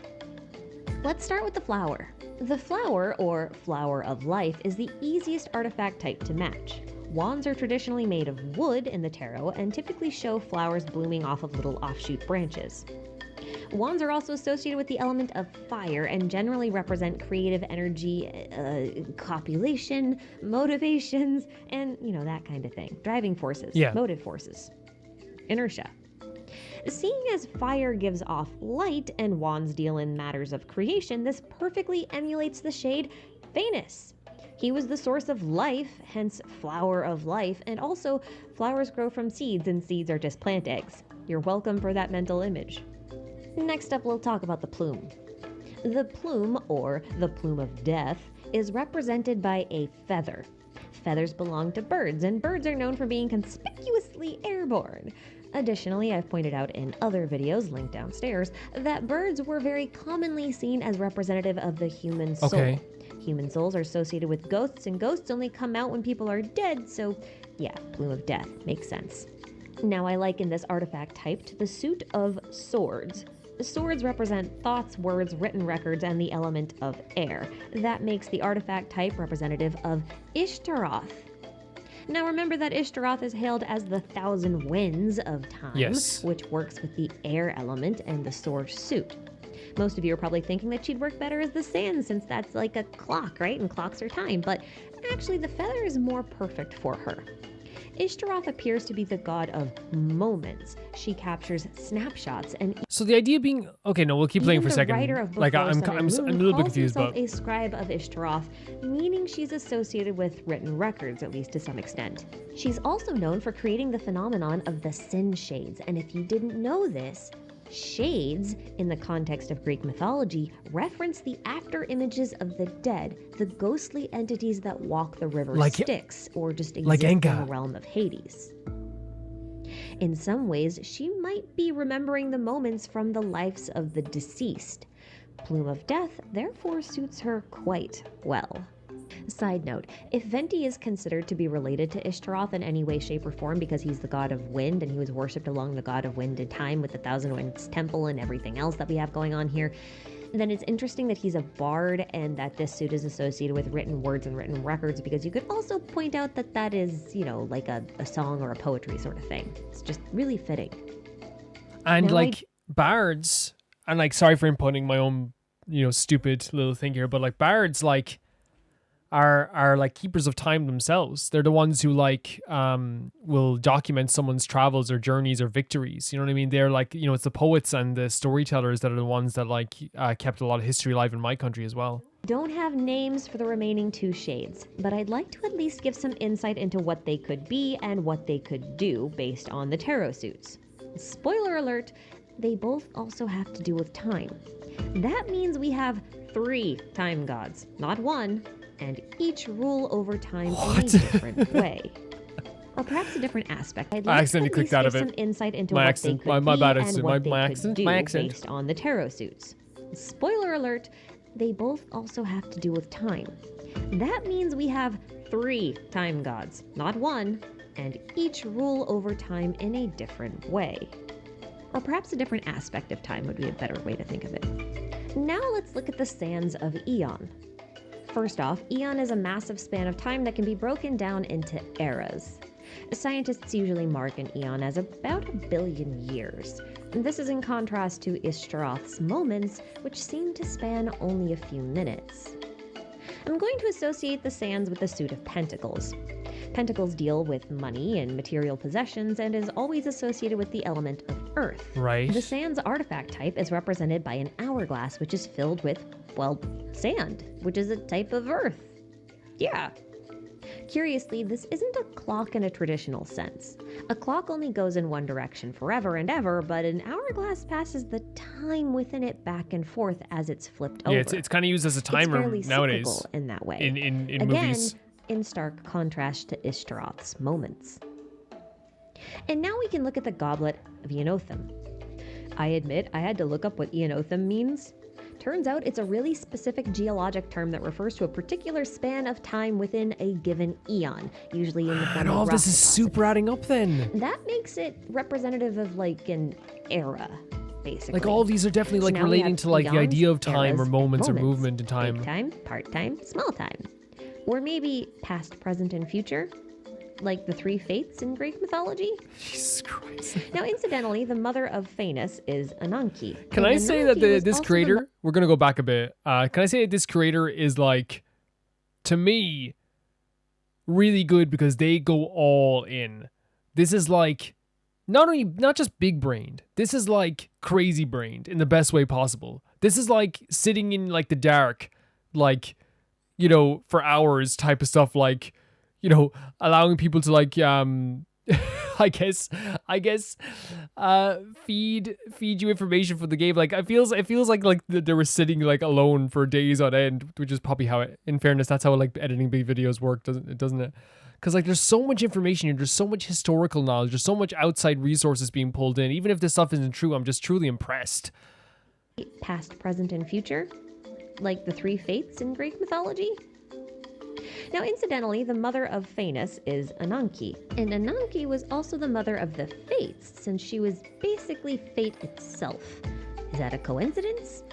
Let's start with the flower. The flower, or flower of life, is the easiest artifact type to match. Wands are traditionally made of wood in the tarot and typically show flowers blooming off of little offshoot branches. Wands are also associated with the element of fire and generally represent creative energy, copulation, motivations, and, that kind of thing. Driving forces, Yeah. motive forces, inertia. Seeing as fire gives off light and wands deal in matters of creation, this perfectly emulates the shade Phanes. He was the source of life, hence flower of life, and also flowers grow from seeds and seeds are just plant eggs. You're welcome for that mental image. Next up, we'll talk about the plume. The plume, or the plume of death, is represented by a feather. Feathers belong to birds, and birds are known for being conspicuously airborne. Additionally, I've pointed out in other videos, linked downstairs, that birds were very commonly seen as representative of the human soul. Okay. Human souls are associated with ghosts, and ghosts only come out when people are dead, so yeah, plume of death makes sense. Now, I liken this artifact type to the suit of swords. Swords represent thoughts, words, written records, and the element of air. That makes the artifact type representative of Ishtaroth. Now remember that Ishtaroth is hailed as the thousand winds of time, Yes. which works with the air element and the sword suit. Most of you are probably thinking that she'd work better as the sand since that's like a clock, right? And clocks are time, but actually the feather is more perfect for her. Ishtaroth appears to be the god of moments. She captures snapshots and So the idea being, okay, no, we'll keep playing for a the second. writer of Like Before I'm Sun and Moon a little bit calls confused, himself but a scribe of Ishtaroth, meaning she's associated with written records, at least to some extent. She's also known for creating the phenomenon of the sin shades, and if you didn't know this, shades, in the context of Greek mythology, reference the after images of the dead, the ghostly entities that walk the river Styx, or just exist in the realm of Hades. In some ways, she might be remembering the moments from the lives of the deceased. Plume of Death therefore suits her quite well. Side note, if Venti is considered to be related to Ishtaroth in any way, shape, or form because he's the god of wind and he was worshipped along the god of wind and time with the Thousand Winds Temple and everything else that we have going on here, then it's interesting that he's a bard and that this suit is associated with written words and written records, because you could also point out that that is, like a song or a poetry sort of thing. It's just really fitting. And now, bards, and sorry for inputting my own, stupid little thing here, but bards are like keepers of time themselves. They're the ones who will document someone's travels or journeys or victories. You know what I mean? They're it's the poets and the storytellers that are the ones that kept a lot of history alive in my country as well. Don't have names for the remaining two shades, but I'd like to at least give some insight into what they could be and what they could do based on the tarot suits. Spoiler alert, they both also have to do with time. That means we have 3 time gods, not 1, and each rule over time in a different way. Or perhaps a different aspect. I'd like I accidentally to clicked out of give it. some insight into My what accent. they could My be bad. and what My they could do based on the tarot suits. Spoiler alert, they both also have to do with time. That means we have 3 time gods, not 1, and each rule over time in a different way. Or perhaps a different aspect of time would be a better way to think of it. Now let's look at the sands of Aeon. First off, Aeon is a massive span of time that can be broken down into eras. Scientists usually mark an Aeon as about 1 billion years. This is in contrast to Ishtaroth's moments, which seem to span only a few minutes. I'm going to associate the sands with the suit of pentacles. Pentacles deal with money and material possessions and is always associated with the element of earth. Right. The sands artifact type is represented by an hourglass, which is filled with, sand, which is a type of earth. Yeah. Curiously, this isn't a clock in a traditional sense. A clock only goes in one direction forever and ever, but an hourglass passes the time within it back and forth as it's flipped over. Yeah, it's kind of used as a timer it's nowadays. cyclical in that way. In Again, movies. in stark contrast to Ishtaroth's moments. And now we can look at the goblet of Eonotham. I admit I had to look up what Eonotham means. Turns out it's a really specific geologic term that refers to a particular span of time within a given eon, usually in the form And of all rock this is deposits. super adding up then. That makes it representative of like an era, basically. Like all these are definitely So like now we relating have to like the eons, idea of time or eras, and moments or movement in Big time. time, part time, small time. Or maybe past, present, and future, like the three fates in Greek mythology. Jesus Christ. Now, incidentally, the mother of Phanes is Ananke. Can And I say that Ananke was this also creator, we're going to go back a bit. Can I say that this creator is like, to me, really good because they go all in. This is like, not just big brained, this is like crazy brained in the best way possible. This is like sitting in like the dark, like, you know, for hours type of stuff, like, you know, allowing people to like I guess feed you information for the game. Like it feels like they were sitting like alone for days on end, which is probably how in fairness that's how like editing big videos work, doesn't it? Because like there's so much information here, there's so much historical knowledge, there's so much outside resources being pulled in. Even if this stuff isn't true, I'm just truly impressed. past, present, and future, like the three fates in Greek mythology. Now, incidentally, the mother of Phanes is Ananke, and Ananke was also the mother of the Fates, since she was basically fate itself. Is that a coincidence?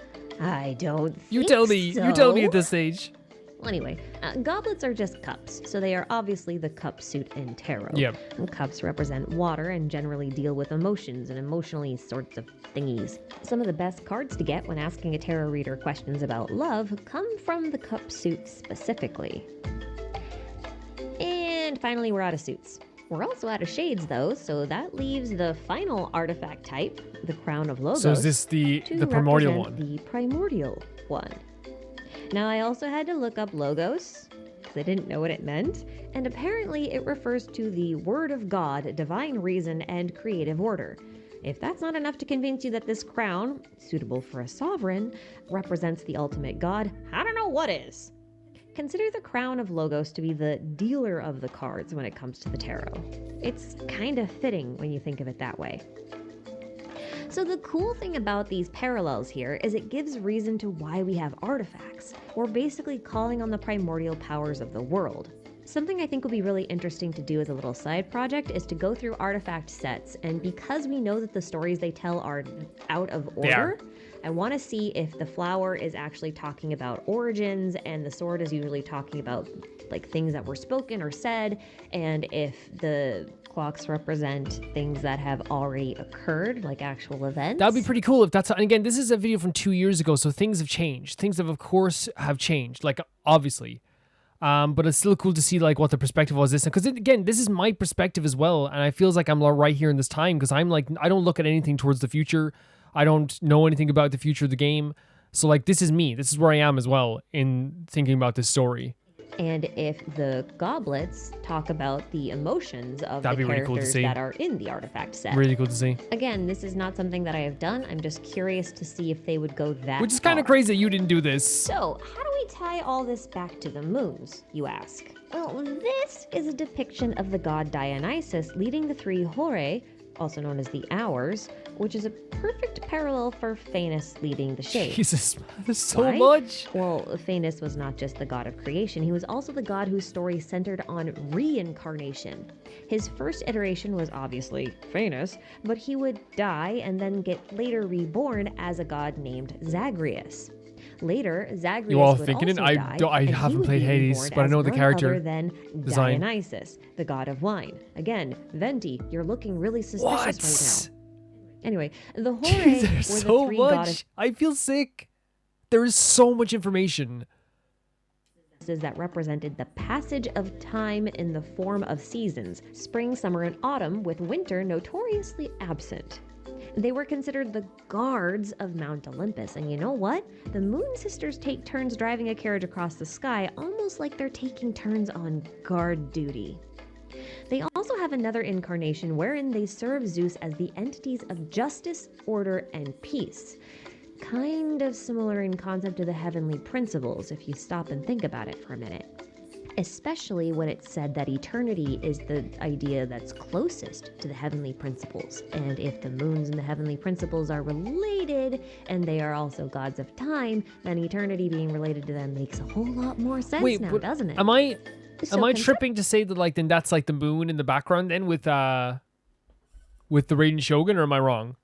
I don't think You tell me at this stage. Well, anyway, goblets are just cups, so they are obviously the cup suit in tarot. Yep. And cups represent water and generally deal with emotions and emotionally sorts of thingies. Some of the best cards to get when asking a tarot reader questions about love come from the cup suit specifically. And finally, we're out of suits. We're also out of shades, though, so that leaves the final artifact type, the Crown of Logos. So is this the to primordial represent one? The primordial one. Now, I also had to look up logos, because I didn't know what it meant, and apparently it refers to the Word of God, divine reason, and creative order. If that's not enough to convince you that this crown, suitable for a sovereign, represents the ultimate God, I don't know what is. Consider the Crown of Logos to be the dealer of the cards when it comes to the tarot. It's kind of fitting when you think of it that way. So the cool thing about these parallels here is it gives reason to why we have artifacts. We're basically calling on the primordial powers of the world. Something I think would be really interesting to do as a little side project is to go through artifact sets, and because we know that the stories they tell are out of order, I want to see if the flower is actually talking about origins and the sword is usually talking about like things that were spoken or said, and if the clocks represent things that have already occurred, like actual events. That would be pretty cool if that's, and again, this is a video from 2 years ago, so things have changed. Things have, of course, have changed, like, obviously. But it's still cool to see, like, what the perspective was this. Because, again, this is my perspective as well, and I feels like I'm right here in this time, because I'm, like, I don't look at anything towards the future. I don't know anything about the future of the game. So, like, this is me. This is where I am as well in thinking about this story. And if the goblets talk about the emotions of That'd the be really cool to characters see. that are in the artifact set. Really cool to see. Again, this is not something that I have done. I'm just curious to see if they would go that Which is kind of far. crazy that you didn't do this. So, how do we tie all this back to the moons, you ask? Well, this is a depiction of the god Dionysus leading the three Horae, also known as the Hours, which is a perfect parallel for Phanes leading the Shades. Jesus, there's so Why? much. Well, Phanes was not just the god of creation, he was also the god whose story centered on reincarnation. His first iteration was obviously Phanes, but he would die and then get later reborn as a god named Zagreus. Later, Zagreus You all would thinking it? also I die, don't- I and he haven't would played be Hades, reborn but I as know the none character other than design. Dionysus, the god of wine. Again, Venti, you're looking really suspicious right now. Anyway, the Horae There's were the so three much. I feel sick. There is so much information. goddesses that represented the passage of time in the form of seasons, spring, summer, and autumn, with winter notoriously absent. They were considered the guards of Mount Olympus, and you know what? The Moon Sisters take turns driving a carriage across the sky, almost like they're taking turns on guard duty. They also have another incarnation wherein they serve Zeus as the entities of justice, order, and peace. Kind of similar in concept to the heavenly principles, if you stop and think about it for a minute. especially when it's said that eternity is the idea that's closest to the heavenly principles. And if the moons and the heavenly principles are related, and they are also gods of time, then eternity being related to them makes a whole lot more sense Wait, now, but doesn't it? am I So tripping to say that like then that's like the moon in the background then with the Raiden Shogun, or am I wrong?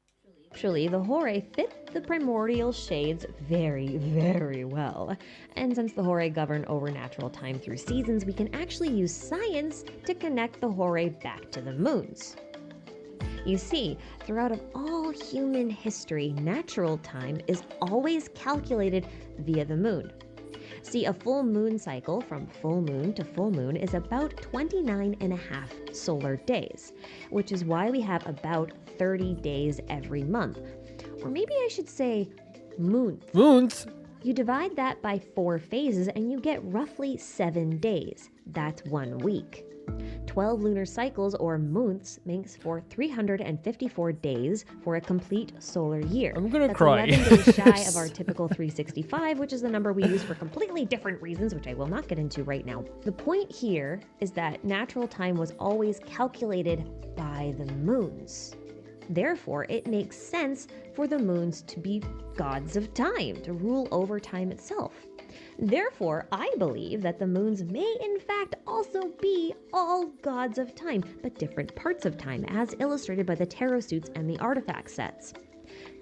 Actually, the Horae fit the primordial shades very, very well. And since the Horae govern over natural time through seasons, we can actually use science to connect the Horae back to the moons. You see, throughout of all human history, natural time is always calculated via the moon. See, a full moon cycle from full moon to full moon is about 29 and a half solar days, which is why we have about 30 days every month. Or maybe I should say moons. Moons? You divide that by 4 phases and you get roughly 7 days. That's 1 week. 12 lunar cycles, or months, makes for 354 days for a complete solar year. I'm gonna That's cry. 11 days shy of our typical 365, which is the number we use for completely different reasons, which I will not get into right now. The point here is that natural time was always calculated by the moons. Therefore, it makes sense for the moons to be gods of time, to rule over time itself. Therefore, I believe that the moons may in fact also be all gods of time, but different parts of time, as illustrated by the tarot suits and the artifact sets.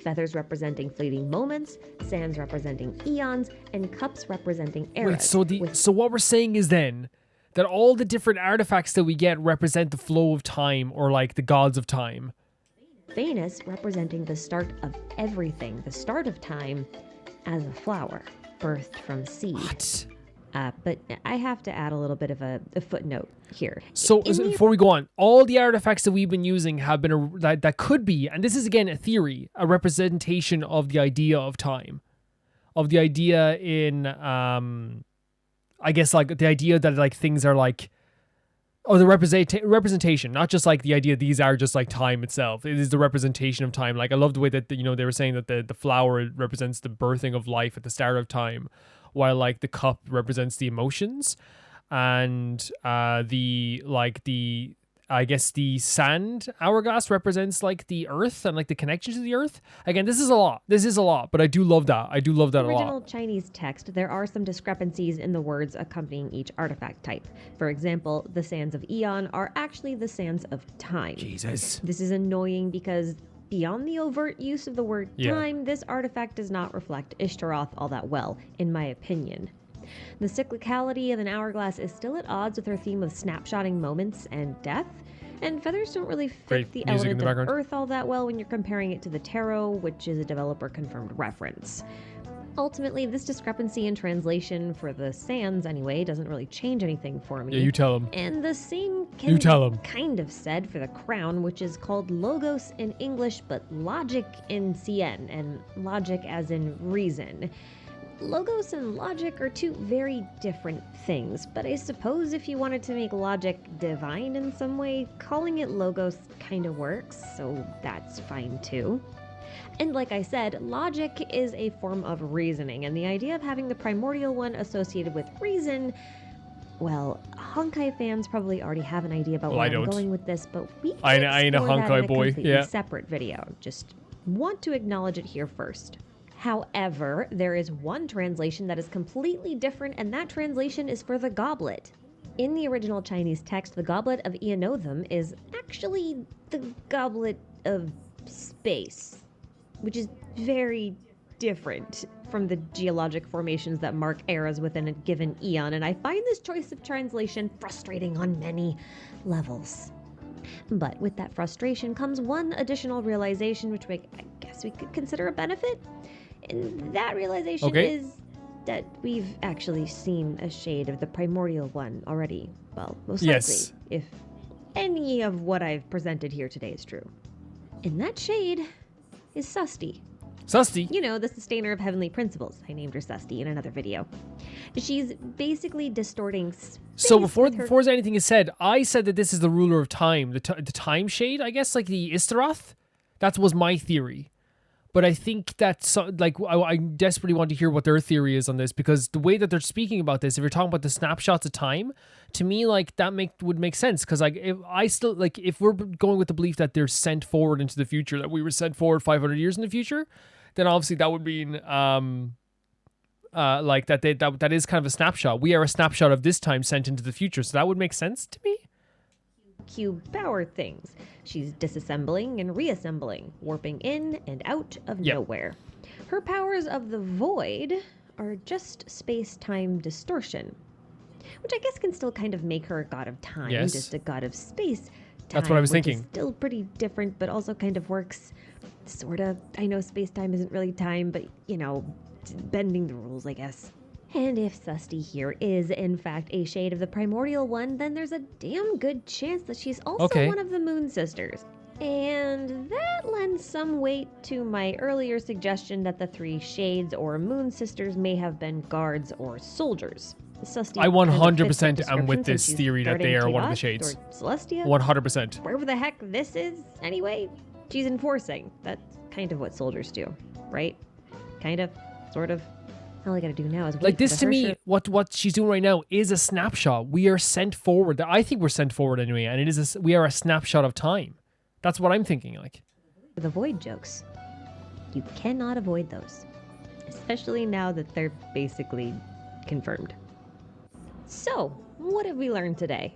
Feathers representing fleeting moments, sands representing eons, and cups representing eras. Wait, so what we're saying is then that all the different artifacts that we get represent the flow of time, or like the gods of time. Phanes representing the start of everything, the start of time as a flower, birthed from seed. What? But I have to add a little bit of a footnote here. So before we go on, all the artifacts that we've been using have been that could be, and this is again a theory, a representation of the idea of time, of the idea in, I guess like the idea that like things are like, oh, the representation, not just like the idea these are just like time itself. It is the representation of time. Like I love the way that they were saying that the flower represents the birthing of life at the start of time, while like the cup represents the emotions, and I guess the sand hourglass represents like the earth and like the connection to the earth. Again, this is a lot, but I do love that. I do love that a lot. In the original Chinese text, there are some discrepancies in the words accompanying each artifact type. For example, the sands of eon are actually the sands of time. Jesus. This is annoying because beyond the overt use of the word time, this artifact does not reflect Ishtaroth all that well, in my opinion. The cyclicality of an hourglass is still at odds with her theme of snapshotting moments and death, and feathers don't really fit the element of earth all that well when you're comparing it to the tarot, which is a developer-confirmed reference. Ultimately, this discrepancy in translation, for the sands anyway, doesn't really change anything for me. Yeah, you tell him. And the same can be kind of said for the crown, which is called logos in English, but logic in CN, and logic as in reason. Logos and logic are two very different things, but I suppose if you wanted to make logic divine in some way, calling it logos kind of works, so that's fine too. And like I said, logic is a form of reasoning, and the idea of having the primordial one associated with reason, well, Honkai fans probably already have an idea about where I'm going with this, but we can I ain't a Honkai boy. Completely separate video. Just want to acknowledge it here first. However, there is one translation that is completely different, and that translation is for the goblet. In the original Chinese text, the goblet of Eonothum is actually the goblet of space, which is very different from the geologic formations that mark eras within a given eon, and I find this choice of translation frustrating on many levels. But with that frustration comes one additional realization, which I guess we could consider a benefit. And that realization is that we've actually seen a shade of the primordial one already. Well, most likely, if any of what I've presented here today is true. And that shade is Susti. Susti? You know, the sustainer of heavenly principles. I named her Susti in another video. She's basically distorting space. So before anything is said, I said that this is the ruler of time, the time shade, I guess, like the Istaroth. That was my theory. But I think that's like I desperately want to hear what their theory is on this, because the way that they're speaking about this, if you're talking about the snapshots of time, to me like that would make sense, because like if we're going with the belief that they're sent forward into the future, that we were sent forward 500 years in the future, then obviously that would mean like that is kind of a snapshot. We are a snapshot of this time sent into the future, so that would make sense to me. Cube power things. She's disassembling and reassembling, warping in and out of nowhere. Her powers of the void are just space-time distortion, which I guess can still kind of make her a god of time, just a god of space. That's what I was thinking. Is still pretty different, but also kind of works sort of. I know space-time isn't really time, but you know, bending the rules, I guess. And if Susty here is, in fact, a shade of the primordial one, then there's a damn good chance that she's also one of the Moon Sisters. And that lends some weight to my earlier suggestion that the 3 shades or Moon Sisters may have been guards or soldiers. Susty I 100% am with this theory that they are one of the shades. Celestia? 100%. Wherever the heck this is, anyway, she's enforcing. That's kind of what soldiers do, right? Kind of, sort of. All I gotta do now is wait like this for to me. What she's doing right now is a snapshot. We are sent forward. I think we're sent forward anyway, and we are a snapshot of time. That's what I'm thinking. Like the void jokes, you cannot avoid those, especially now that they're basically confirmed. So, what have we learned today?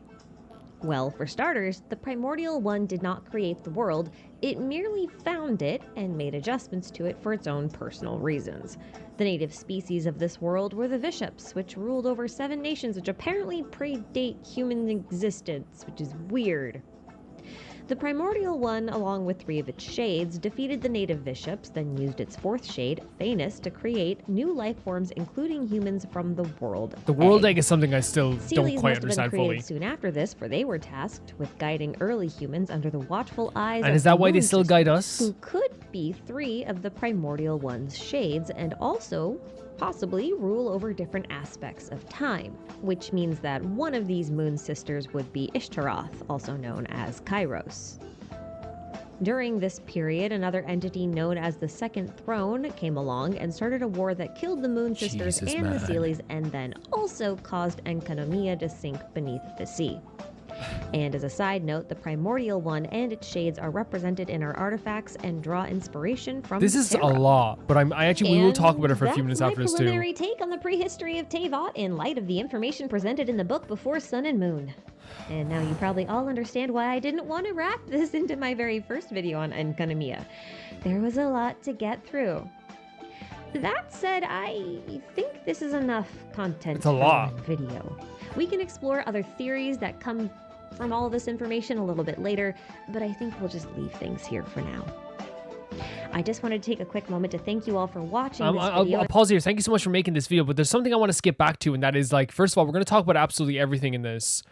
Well, for starters, the primordial one did not create the world. It merely found it and made adjustments to it for its own personal reasons. The native species of this world were the Vishops, which ruled over 7 nations which apparently predate human existence, which is weird. The primordial one, along with 3 of its shades, defeated the native Vishops, then used its 4th shade, Phanes, to create new life forms, including humans from the world egg. The world egg is something I still don't Sealies quite must understand have been created fully. soon after this, for they were tasked with guiding early humans under the watchful eyes And of is that the why they Moon still Sisters, guide us? who could be 3 of the primordial one's shades, and also possibly rule over different aspects of time, which means that one of these Moon Sisters would be Ishtaroth, also known as Kairos. During this period, another entity known as the Second Throne came along and started a war that killed the Moon Sisters Jesus, and man. the Sealies, and then also caused Enkanomiya to sink beneath the sea. And as a side note, the primordial one and its shades are represented in our artifacts and draw inspiration from This is Terra. a lot, but we will talk about it for a few minutes after this That's too. my preliminary take on the prehistory of Teyvat in light of the information presented in the book Before Sun and Moon. And now you probably all understand why I didn't want to wrap this into my very first video on Enkanomiya. There was a lot to get through. That said, I think this is enough content It's a for lot. one video. We can explore other theories that come from all this information a little bit later, but I think we'll just leave things here for now. I just wanted to take a quick moment to thank you all for watching this video. I'll pause here. Thank you so much for making this video, but there's something I want to skip back to, and that is, like, first of all, we're going to talk about absolutely everything in this,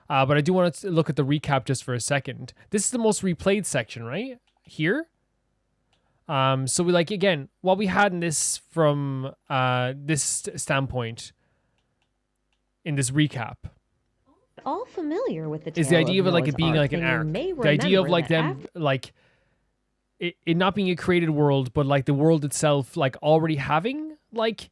but I do want to look at the recap just for a second. This is the most replayed section, right? Here? So we, like, again, what we had in this from this standpoint in this recap All familiar with the is the tale idea of it, like, Noah's it being Ark, like an and you arc. may The idea of, remember like, that them, like, it not being a created world, but, like, the world itself, like, already having, like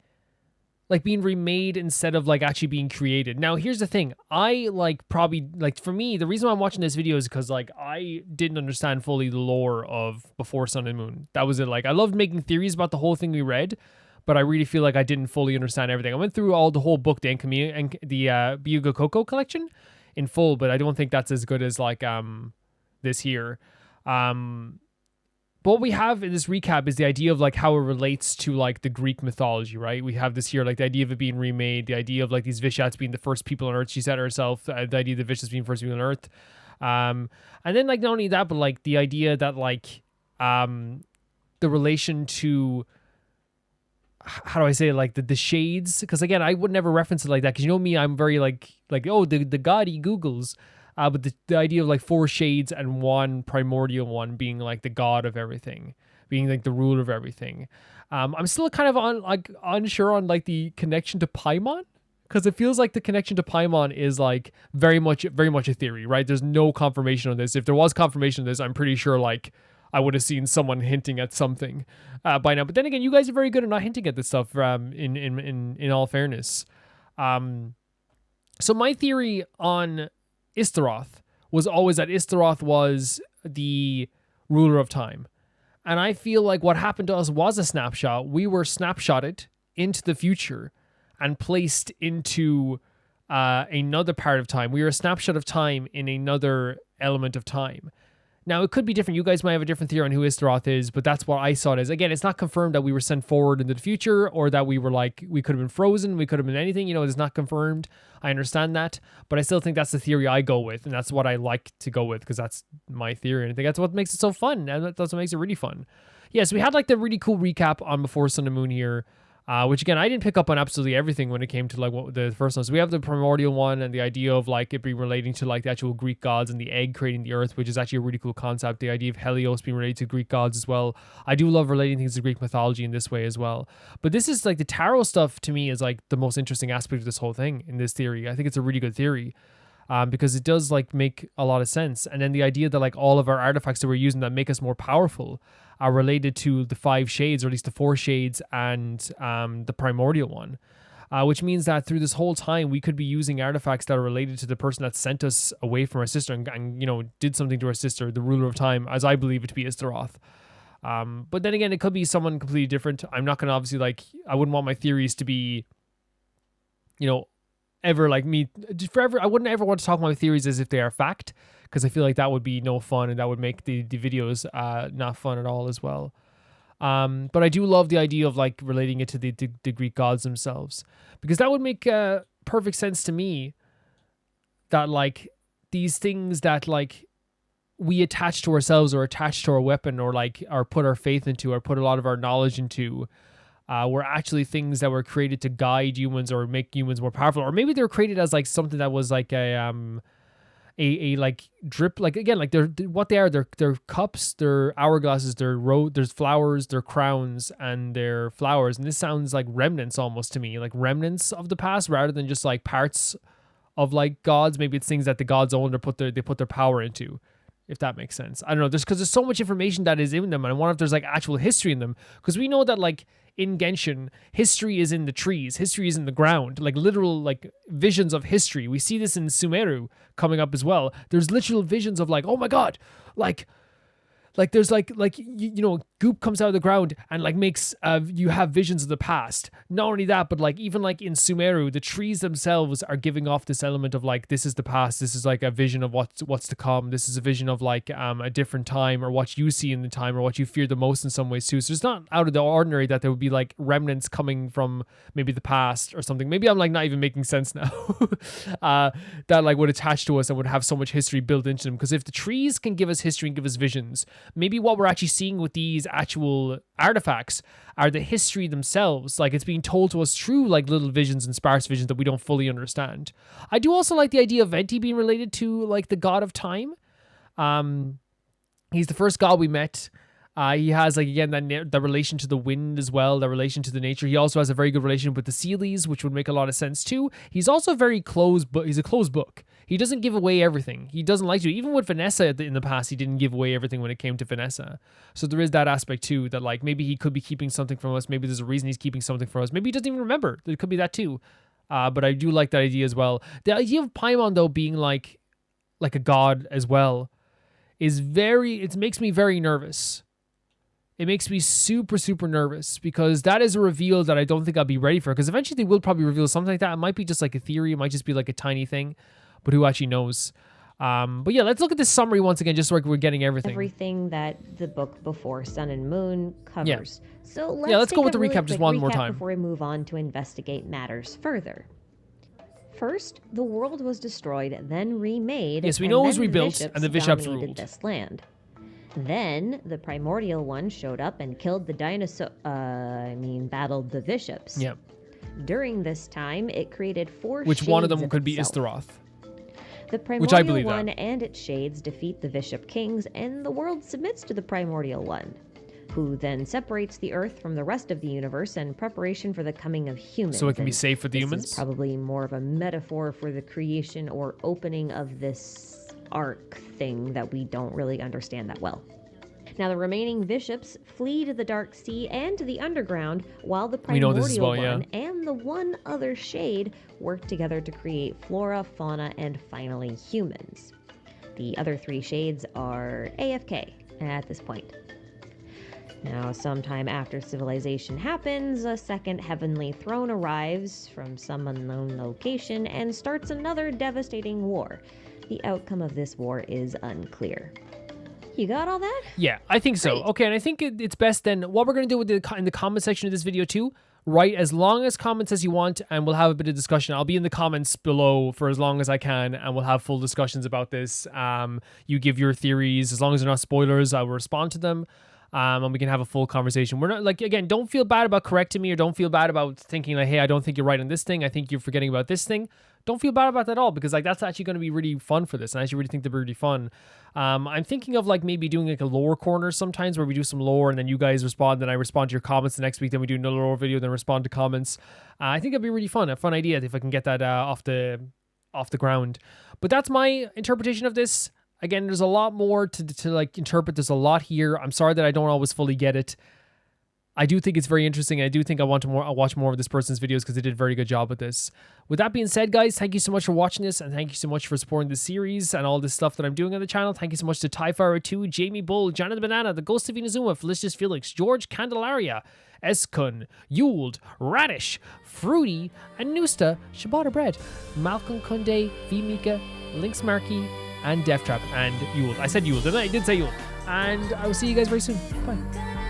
being remade instead of, like, actually being created. Now, here's the thing. I, like, probably, like, for me, the reason why I'm watching this video is because, like, I didn't understand fully the lore of Before Sun and Moon. That was it. Like, I loved making theories about the whole thing we read, but I really feel like I didn't fully understand everything. I went through all the whole book, the Byuga Koko collection in full, but I don't think that's as good as, like, this here. But what we have in this recap is the idea of, like, how it relates to, like, the Greek mythology, right? We have this here, like, the idea of it being remade, the idea of, like, these Vishats being the first people on Earth. She said herself, the idea of the Vishats being first people on Earth. And then, like, not only that, but, like, the idea that, like, the relation to, how do I say it? Like, the shades? Because, again, I would never reference it like that. Because, you know me, I'm very, like oh, the god he Googles. But the idea of, like, 4 shades and 1 primordial one being, like, the god of everything, being, like, the ruler of everything. I'm still kind of unsure on, like, the connection to Paimon, because it feels like the connection to Paimon is, like, very much a theory, right? There's no confirmation on this. If there was confirmation on this, I'm pretty sure, like, I would have seen someone hinting at something by now. But then again, you guys are very good at not hinting at this stuff. In all fairness, so my theory on Istaroth was always that Istaroth was the ruler of time. And I feel like what happened to us was a snapshot. We were snapshotted into the future and placed into another part of time. We were a snapshot of time in another element of time. Now, it could be different. You guys might have a different theory on who Istaroth is, but that's what I saw it as. Again, it's not confirmed that we were sent forward into the future or that we were like, we could have been frozen, we could have been anything. You know, it's not confirmed. I understand that, but I still think that's the theory I go with, and that's what I like to go with because that's my theory, and I think that's what makes it so fun, and that's what makes it really fun. Yes, we had like the really cool recap on Before Sun and Moon here, which again, I didn't pick up on absolutely everything when it came to like what the first one. So we have the primordial one and the idea of like it being relating to like the actual Greek gods and the egg creating the earth, which is actually a really cool concept. The idea of Helios being related to Greek gods as well. I do love relating things to Greek mythology in this way as well. But this is like the tarot stuff to me is like the most interesting aspect of this whole thing in this theory. I think it's a really good theory. Because it does like make a lot of sense. And then the idea that like all of our artifacts that we're using that make us more powerful are related to the 5 shades, or at least the 4 shades and the primordial one. Which means that through this whole time, we could be using artifacts that are related to the person that sent us away from our sister and you know, did something to our sister, the ruler of time, as I believe it to be Istaroth. But then again, it could be someone completely different. I'm not going to obviously like, I wouldn't want my theories to be, you know, ever like me forever. I wouldn't ever want to talk about my theories as if they are fact, because I feel like that would be no fun and that would make the videos not fun at all as well. But I do love the idea of like relating it to the Greek gods themselves, because that would make perfect sense to me, that like these things that like we attach to ourselves or attach to our weapon or like or put our faith into or put a lot of our knowledge into were actually things that were created to guide humans or make humans more powerful, or maybe they were created as like something that was like a like drip, like again, like they're what they are. They're cups, they're hourglasses, there's flowers, they're crowns, and they're flowers. And this sounds like remnants almost to me, like remnants of the past rather than just like parts of like gods. Maybe it's things that the gods owned or they put their power into, if that makes sense. I don't know. Because there's so much information that is in them, and I wonder if there's like actual history in them. Because we know that like in Genshin, history is in the trees, history is in the ground, like literal like visions of history. We see this in Sumeru coming up as well. There's literal visions of like, oh my god, like there's like you know, goop comes out of the ground and like makes you have visions of the past. Not only that, but like even like in Sumeru, the trees themselves are giving off this element of like, this is the past, this is like a vision of what's to come, this is a vision of like a different time, or what you see in the time, or what you fear the most in some ways too. So it's not out of the ordinary that there would be like remnants coming from maybe the past or something. Maybe I'm like not even making sense now. That like would attach to us and would have so much history built into them. Because if the trees can give us history and give us visions, maybe what we're actually seeing with these actual artifacts are the history themselves. Like it's being told to us through like little visions and sparse visions that we don't fully understand. I do also like the idea of Venti being related to like the god of time. He's the first god we met. He has like again that relation to the wind as well, that relation to the nature. He also has a very good relation with the Sealies, which would make a lot of sense too. He's also very closed, but he's a closed book. He doesn't give away everything. He doesn't like to. Even with Vanessa in the past, he didn't give away everything when it came to Vanessa. So there is that aspect too, that like maybe he could be keeping something from us. Maybe there's a reason he's keeping something from us. Maybe he doesn't even remember. There could be that too. But I do like that idea as well. The idea of Paimon though being like a god as well is it makes me very nervous. It makes me super, super nervous, because that is a reveal that I don't think I'll be ready for, because eventually they will probably reveal something like that. It might be just like a theory. It might just be like a tiny thing, but who actually knows? But yeah, let's look at this summary once again, just so we're getting everything. Everything that the book Before Sun and Moon covers. Yeah. So let's go with the recap just one more time before we move on to investigate matters further. First, the world was destroyed, then remade. Yes, we know it was rebuilt, and the bishops ruled this land. Then the primordial one showed up and killed the battled the bishops. Yep. During this time, it created 4 Which shades one of them could be itself. Istaroth. The primordial one and its shades defeat the bishop kings, and the world submits to the primordial one, who then separates the earth from the rest of the universe in preparation for the coming of humans. So it can be safe for the humans? This is probably more of a metaphor for the creation or opening of this arc thing that we don't really understand that well. Now, the remaining bishops flee to the Dark Sea and to the underground, while the We know this as primordial well, yeah. one and the one other shade work together to create flora, fauna, and finally humans. The other 3 shades are AFK at this point. Now, sometime after civilization happens, a second heavenly throne arrives from some unknown location and starts another devastating war. The outcome of this war is unclear. You got all that? Yeah, I think so. Great. Okay, and I think it's best then, what we're going to do with in the comment section of this video too, write as long as comments as you want, and we'll have a bit of discussion. I'll be in the comments below for as long as I can, and we'll have full discussions about this. You give your theories. As long as they're not spoilers, I will respond to them. And we can have a full conversation. We're not, like, again, don't feel bad about correcting me, or don't feel bad about thinking like, hey, I don't think you're right on this thing. I think you're forgetting about this thing. Don't feel bad about that at all, because like that's actually going to be really fun for this. And I actually really think they're really fun. I'm thinking of like maybe doing like a lore corner sometimes where we do some lore and then you guys respond, then I respond to your comments the next week. Then we do another lore video, then respond to comments. I think it'd be really fun, a fun idea if I can get that off the ground. But that's my interpretation of this. Again, there's a lot more to like interpret. There's a lot here. I'm sorry that I don't always fully get it. I do think it's very interesting. I do think I'll watch more of this person's videos because they did a very good job with this. With that being said, guys, thank you so much for watching this, and thank you so much for supporting the series and all this stuff that I'm doing on the channel. Thank you so much to Tyfire2, Jamie Bull, Jonathan Banana, The Ghost of Inazuma, Felicious Felix, George Candelaria, Eskun, Yuld, Radish, Fruity, Anusta, Shibata Bread, Malcolm Kunde, V Mika, Lynx Markey, and Death Trap, and Yuld. I said Yuld, didn't I? I did say Yuld. And I will see you guys very soon. Bye.